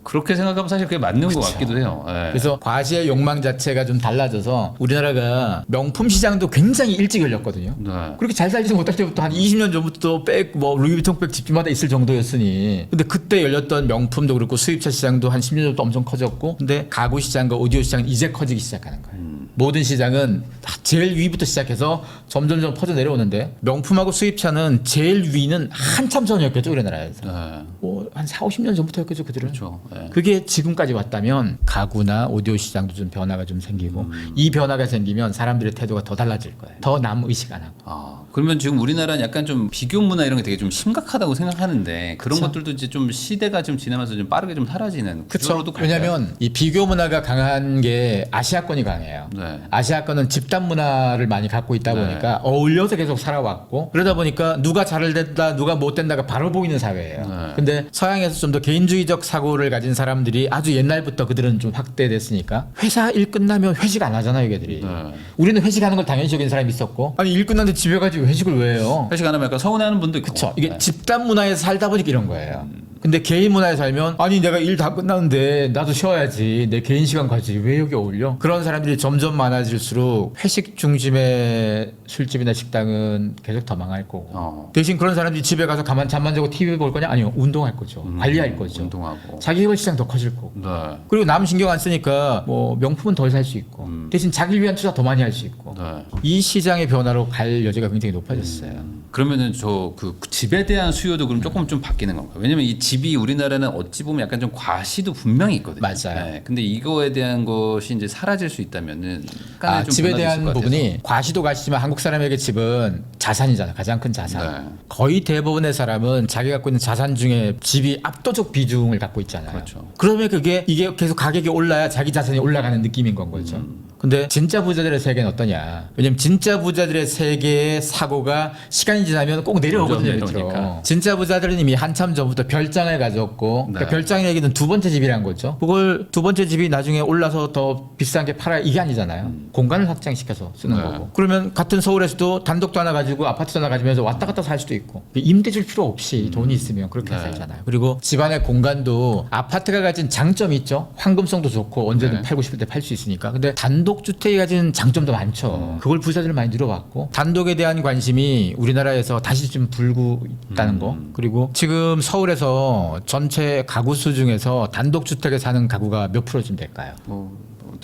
그렇게 생각하면 사실 그게 맞는 것 같기도 해요. 네. 그래서 과시의 욕망 자체가 좀 달라져서 우리나라가 명품 시장도 굉장히 일찍 열렸거든요. 네. 그렇게 잘 살지 못할 때부터 한 20년 전부터 백, 뭐 루이비통 백 집집마다 있을 정도였으니. 근데 그때 열렸던 명품도 그렇고 수입차 시장도 한 10년 전부터 엄청 커졌고. 근데 가구 시장과 오디오 시장은 이제 커지기 시작하는 거예요. 모든 시장은 제일 위부터 시작해서 점점점 퍼져 내려오는데 명품하고 수입차는 제일 위는 한참 전이었겠죠 우리나라에서. 네. 뭐 한 4, 50년 전부터였겠죠 그들은. 그렇죠. 네. 그게 지금까지 왔다면 가구나 오디오 시장도 좀 변화가 좀 생기고 이 변화가 생기면 사람들의 태도가 더 달라질 거예요. 더 남 의식 안 하고. 아, 그러면 지금 우리나라는 약간 좀 비교 문화 이런 게 되게 좀 심각하다고 생각하는데 그런 것들도 이제 좀 시대가 좀 지나면서 좀 빠르게 좀 사라지는 그렇죠. 구조로도 갈까요? 왜냐하면 이 비교 문화가 강한 게 아시아권이 강해요. 네. 아시아권은 집단 문화를 많이 갖고 있다 네. 보니까 어울려서 계속 살아왔고 그러다 보니까 누가 잘 된다 누가 못 된다가 바로 보이는 사회예요. 네. 근데 서양에서 좀 더 개인주의적 사고를 가진 사람들이 아주 옛날부터 그들은 좀 확대됐으니까 회사 일 끝나면 회식 안 하잖아요, 얘들이. 네. 우리는 회식하는 걸 당연시 여기는 사람이 있었고 아니 일 끝났는데 집에 가지고 회식을 왜 해요? 회식 안 하면 약간 서운해하는 분도 있고. 그렇죠. 이게 네. 집단 문화에서 살다 보니까 이런 거예요. 근데 개인 문화에 살면 아니 내가 일 다 끝났는데 나도 쉬어야지. 내 개인 시간 가지. 왜 여기 어울려? 그런 사람들이 점점 많아질수록 회식 중심의 술집이나 식당은 계속 더 망할 거고. 대신 그런 사람들이 집에 가서 가만 잠만 자고 TV 볼 거냐? 아니요. 운동할 거죠. 관리할 거죠. 운동하고. 자기 개발 시장 더 커질 거고. 네. 그리고 남 신경 안 쓰니까 뭐 명품은 덜 살 수 있고 대신 자기를 위한 투자 더 많이 할 수 있고 네. 이 시장의 변화로 갈 여지가 굉장히 높아졌어요. 그러면은 저 그 집에 대한 수요도 그럼 조금 좀 바뀌는 건가요? 왜냐면 이 집이 우리나라는 어찌 보면 약간 좀 과시도 분명히 있거든요. 맞아요. 네. 근데 이거에 대한 것이 이제 사라질 수 있다면은 약간의 좀 집에 변화도 있을 대한 것 부분이 과시도 과시지만 한국 사람에게 집은 자산이잖아요. 가장 큰 자산. 네. 거의 대부분의 사람은 자기 갖고 있는 자산 중에 집이 압도적 비중을 갖고 있잖아요. 그렇죠. 그러면 이게 계속 가격이 올라야 자기 자산이 올라가는 느낌인 건 거죠. 근데 진짜 부자들의 세계는 어떠냐? 왜냐면 진짜 부자들의 세계의 사고가 시간이 지나면 꼭 내려오거든요. 점점 밑으로. 내려오니까. 진짜 부자들은 이미 한참 전부터 별장을 가졌고 네. 그러니까 별장의 얘기는 두 번째 집이라는 거죠. 그걸 두 번째 집이 나중에 올라서 더 비싼 게 팔아야 이게 아니잖아요. 공간을 확장시켜서 쓰는 네. 거고. 그러면 같은 서울에서도 단독도 하나 가지고 아파트도 하나 가지면서 왔다 갔다 살 수도 있고 임대 줄 필요 없이 돈이 있으면 그렇게 네. 살잖아요. 그리고 집안의 공간도 아파트가 가진 장점이 있죠. 황금성도 좋고 언제든 네. 팔고 싶을 때 팔 수 있으니까. 근데 단독 주택이 가진 장점도 많죠. 그걸 부자들은 많이 늘어왔고 단독에 대한 관심이 우리나라에서 다시 좀 불고 있다는 거. 그리고 지금 서울에서 전체 가구 수 중에서 단독 주택에 사는 가구가 몇 프로쯤 될까요? 뭐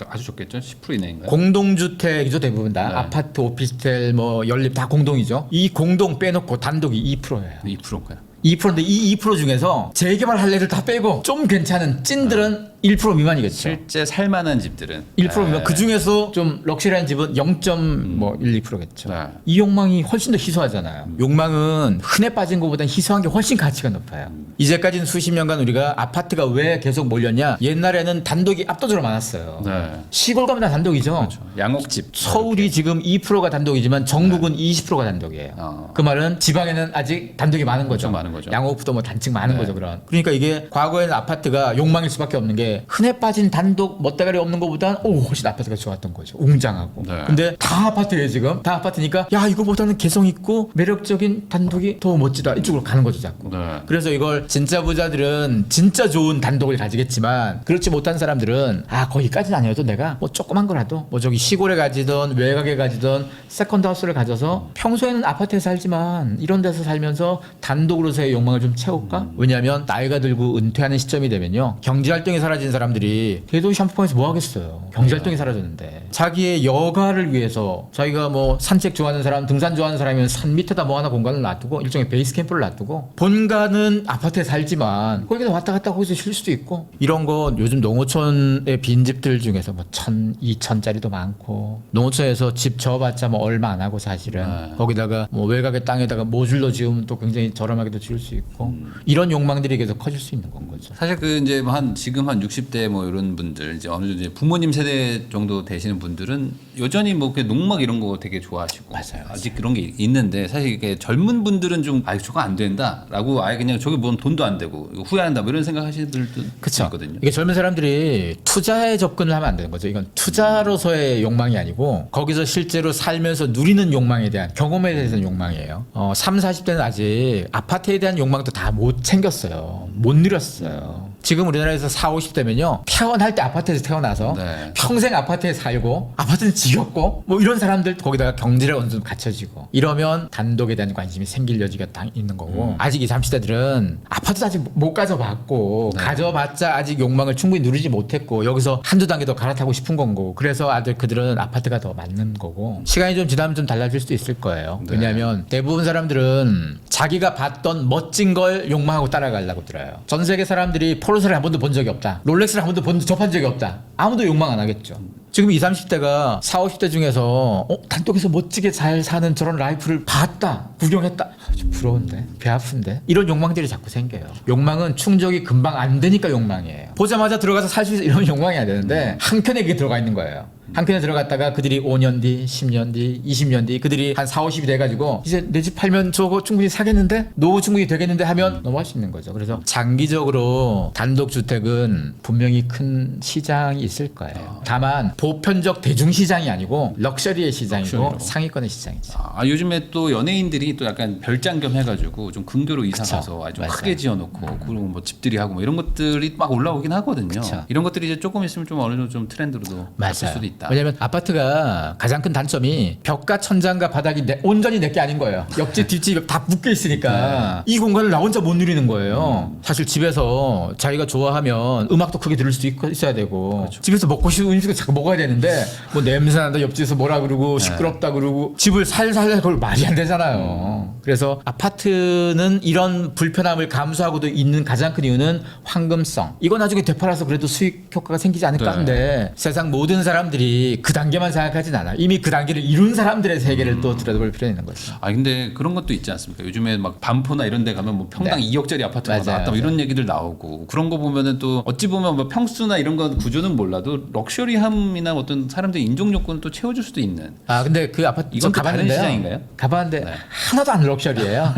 아주 좋겠죠. 10% 이내인가요? 공동주택이죠. 대부분 다. 네. 아파트, 오피스텔, 뭐 연립 다 공동이죠. 이 공동 빼놓고 단독이 2%예요. 2%인가요? 2%인데 이 2% 중에서 재개발 할 애들 다 빼고 좀 괜찮은 찐들은 1% 미만이겠죠. 실제 살만한 집들은 1% 미만. 네. 그 중에서 좀 럭셔리한 집은 0.12%겠죠. 네. 이 욕망이 훨씬 더 희소하잖아요. 욕망은 흔해 빠진 것보다 희소한 게 훨씬 가치가 높아요. 이제까지는 수십 년간 우리가 아파트가 왜 계속 몰렸냐? 옛날에는 단독이 압도적으로 많았어요. 네. 시골 가면 다 단독이죠. 그렇죠. 양옥집. 서울이 지금 2%가 단독이지만 전국은 20%가 단독이에요. 어. 그 말은 지방에는 아직 단독이 많은 거죠. 엄청 많은 거죠. 양호부도 뭐 단층 많은 네. 거죠. 그런. 그러니까 이게 과거에는 아파트가 욕망일 수밖에 없는 게 흔해 빠진 단독 멋대가리 없는 것보단 훨씬 아파트가 좋았던 거죠. 웅장하고. 네. 근데 다 아파트예요 지금. 다 아파트니까 야 이거보다는 개성 있고 매력적인 단독이 더 멋지다. 이쪽으로 가는 거죠 자꾸. 네. 그래서 이걸 진짜 부자들은 진짜 좋은 단독을 가지겠지만 그렇지 못한 사람들은 거기까지는 아니어도 내가 뭐 조그만 거라도 뭐 저기 시골에 가지던 외곽에 가지던 세컨드 하우스를 가져서 평소에는 아파트에 살지만 이런 데서 살면서 단독으로서의 욕망을 좀 채울까? 왜냐하면 나이가 들고 은퇴하는 시점이 되면요 경제활동이 사라진 사람들이 대도시 샴푸방에서 뭐 하겠어요. 경제활동이 사라졌는데 자기의 여가를 위해서 자기가 뭐 산책 좋아하는 사람 등산 좋아하는 사람이면 산 밑에다 뭐 하나 공간을 놔두고 일종의 베이스 캠프를 놔두고 본가는 아파트에 살지만 거기서 왔다 갔다 거기서 쉴 수도 있고 이런 거 요즘 농어촌의 빈집들 중에서 뭐 1,000, 2,000짜리도 많고 농어촌에서 집 져봤자 뭐 얼마 안 하고 사실은 거기다가 뭐 외곽의 땅에다가 모듈로 지으면 또 굉장히 저렴하게도 지을 수 있고 이런 욕망들이 계속 커질 수 있는 건 거죠. 사실 그 이제 지금 한 60대 뭐 이런 분들 이제 어느 정도 이제 부모님 세대 정도 되시는 분들은 여전히 뭐 그 농막 이런 거 되게 좋아하시고 맞아요. 아직 그런 게 있는데 사실 이게 젊은 분들은 좀 저거 안 된다라고 아예 그냥 저게 뭔 돈도 안 되고 이거 후회한다 뭐 이런 생각하시는 분들도 그쵸. 있거든요. 이게 젊은 사람들이 투자에 접근을 하면 안 되는 거죠. 이건 투자로서의 욕망이 아니고 거기서 실제로 살면서 누리는 욕망에 대한 경험에 대해서는 욕망이에요. 3, 40대는 아직 아파트에 대한 욕망도 다 못 챙겼어요. 못 누렸어요. 지금 우리나라에서 4, 50대면요. 태어날 때 아파트에서 태어나서 네. 평생 아파트에 살고 아파트는 지겹고 뭐 이런 사람들 거기다가 경제력 어느 정도 갖춰지고 이러면 단독에 대한 관심이 생길 여지가 있는 거고 아직 20, 30대들은 아파트도 아직 못 가져봤고 가져봤자 아직 욕망을 충분히 누리지 못했고 여기서 한두 단계 더 갈아타고 싶은 건고 그래서 그들은 아파트가 더 맞는 거고 시간이 좀 지나면 좀 달라질 수도 있을 거예요. 왜냐하면 대부분 사람들은 자기가 봤던 멋진 걸 욕망하고 따라가려고 들어요. 전 세계 사람들이 폴로스를 한 번도 본 적이 없다. 롤렉스를 한 번도 접한 적이 없다. 아무도 욕망 안 하겠죠. 지금 20, 30대가 40, 50대 중에서 단독에서 멋지게 잘 사는 저런 라이프를 봤다. 구경했다. 좀 부러운데. 배 아픈데. 이런 욕망들이 자꾸 생겨요. 욕망은 충족이 금방 안 되니까 욕망이에요. 보자마자 들어가서 살 수 있어 이러면 욕망이 안 되는데 한켠에 그게 들어가 있는 거예요. 한 칸에 들어갔다가 그들이 5년 뒤, 10년 뒤, 20년 뒤 그들이 한 4, 50이 돼가지고 이제 내 집 팔면 저거 충분히 사겠는데? 노후 충분히 되겠는데 하면 넘어갈 수 있는 거죠. 그래서 장기적으로 단독주택은 분명히 큰 시장이 있을 거예요. 다만 보편적 대중시장이 아니고 럭셔리의 시장이고 럭셔리로. 상위권의 시장이죠. 아, 요즘에 또 연예인들이 또 약간 별장겸 해가지고 좀 근교로 이사 그쵸. 가서 아주 맞아요. 크게 지어놓고 그리고 뭐 집들이 하고 뭐 이런 것들이 막 올라오긴 하거든요. 그쵸. 이런 것들이 이제 조금 있으면 좀 어느 정도 좀 트렌드로도 바뀔 수도 있다. 왜냐하면 아파트가 가장 큰 단점이 벽과 천장과 바닥이 온전히 내게 아닌 거예요. 옆집 뒷집 다 묶여 있으니까 이 공간을 나 혼자 못 누리는 거예요. 사실 집에서 자기가 좋아하면 음악도 크게 들을 수도 있어야 되고 집에서 먹고 싶은 음식을 자꾸 먹어야 되는데 뭐 냄새 난다 옆집에서 뭐라 그러고 시끄럽다 그러고 집을 살살 그걸 말이 안 되잖아요. 그래서 아파트는 이런 불편함을 감수하고도 있는 가장 큰 이유는 황금성. 이거 나중에 되팔아서 그래도 수익 효과가 생기지 않을까 하는데 세상 모든 사람들이 그 단계만 생각하진 않아. 이미 그 단계를 이룬 사람들의 세계를 또 들여다볼 필요가 있는 거죠. 아 근데 그런 것도 있지 않습니까? 요즘에 막 반포나 이런 데 가면 뭐 평당 네. 2억짜리 아파트가 맞아요, 나왔다 뭐 이런 얘기들 나오고 그런 거 보면은 또 어찌 보면 뭐 평수나 이런 거 구조는 몰라도 럭셔리함이나 어떤 사람들의 인종 요건을 또 채워줄 수도 있는 아 근데 그 아파트 이건 또 다른 가봤는데요. 시장인가요? 가봤는데 네. 하나도 안 럭셔리예요.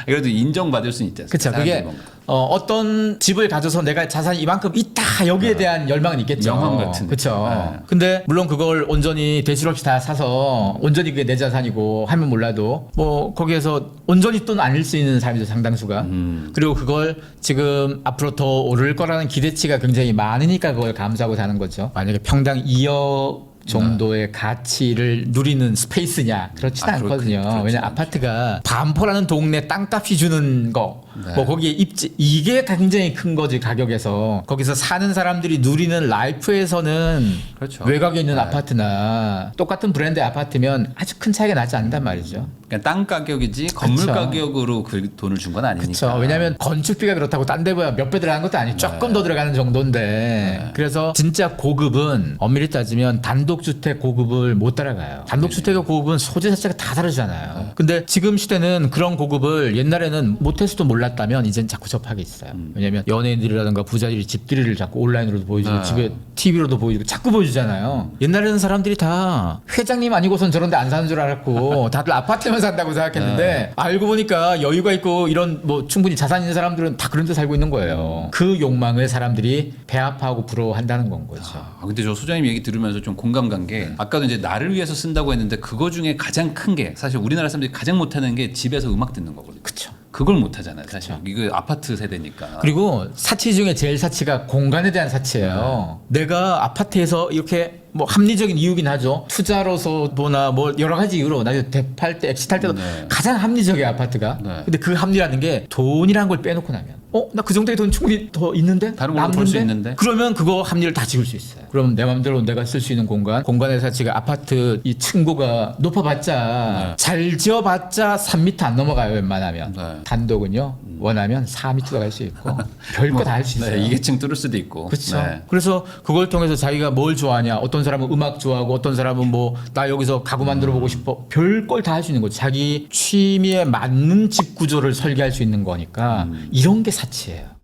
그래도 인정받을 수는 있지 않습니까? 그렇죠. 그게 사람들이 뭔가. 어떤 집을 가져서 내가 자산이 이만큼 있다 여기에 대한 열망은 있겠죠. 명함 같은 그렇죠. 네. 근데 물론 그걸 온전히 대출 없이 다 사서 온전히 그게 내 자산이고 하면 몰라도 뭐 거기에서 온전히 돈 아닐 수 있는 사람이죠 상당수가. 그리고 그걸 지금 앞으로 더 오를 거라는 기대치가 굉장히 많으니까 그걸 감수하고 사는 거죠. 만약에 평당 2억 정도의 가치를 누리는 스페이스냐 그렇지는 않거든요. 그렇진 왜냐 아파트가 반포라는 동네 땅값이 주는 거, 네. 뭐 거기에 입지 이게 굉장히 큰 거지 가격에서 거기서 사는 사람들이 누리는 라이프에서는 그렇죠. 외곽에 있는 네. 아파트나 똑같은 브랜드의 아파트면 아주 큰 차이가 나지 않는단 말이죠. 그러니까 땅 가격이지 건물 그쵸. 가격으로 그 돈을 준 건 아니니까. 그렇죠. 왜냐하면 건축비가 그렇다고 딴 데보다 몇 배 들어가는 것도 아니고 조금 더 들어가는 정도인데 그래서 진짜 고급은 엄밀히 따지면 단독주택 고급을 못 따라가요. 단독주택의 고급은 소재 자체가 다 다르잖아요. 근데 지금 시대는 그런 고급을 옛날에는 못해서도 몰랐다면 이젠 자꾸 접하게 있어요. 왜냐하면 연예인들이라든가 부자들이 집들이를 자꾸 온라인으로도 보여주고 네. 집에 TV로도 보여주고 자꾸 보여주잖아요. 옛날에는 사람들이 다 회장님 아니고선 저런 데 안 사는 줄 알았고 다들 아파트만 산다고 생각했는데 알고 보니까 여유가 있고 이런 뭐 충분히 자산 있는 사람들은 다 그런 데 살고 있는 거예요. 그 욕망을 사람들이 배합하고 부러워한다는 건 거죠. 아, 근데 저 소장님 얘기 들으면서 좀 공감 간 게 아까도 이제 나를 위해서 쓴다고 했는데 그거 중에 가장 큰 게 사실 우리나라 사람들이 가장 못하는 게 집에서 음악 듣는 거거든요. 그렇죠. 그걸 못하잖아요. 사실 이거 아파트 세대니까. 그리고 사치 중에 제일 사치가 공간에 대한 사치예요. 내가 아파트에서 이렇게 뭐 합리적인 이유긴 하죠. 투자로서 뭐나 뭐 여러 가지 이유로 나중에 대팔 때 엑시트할 때도 네. 가장 합리적이에요 아파트가. 네. 근데 그 합리라는 게 돈이라는 걸 빼놓고 나면 나 그 정도의 돈 충분히 더 있는데 다른 걸로 벌수 있는데? 그러면 그거 합리를 다 지울 수 있어요. 그럼 내 마음대로 내가 쓸 수 있는 공간의 사치가 아파트 이 층고가 높아봤자 잘 지어봤자 3m 안 넘어가요 웬만하면. 네. 단독은요 원하면 4m가 갈 수 있고 별거 다 할 수 있어요. 네, 이계층 뚫을 수도 있고. 그렇죠. 네. 그래서 그걸 통해서 자기가 뭘 좋아하냐. 어떤 사람은 음악 좋아하고 어떤 사람은 뭐 나 여기서 가구 만들어 보고 싶어. 별걸 다 할 수 있는 거죠. 자기 취미에 맞는 집 구조를 설계할 수 있는 거니까 이런 게 사치예요.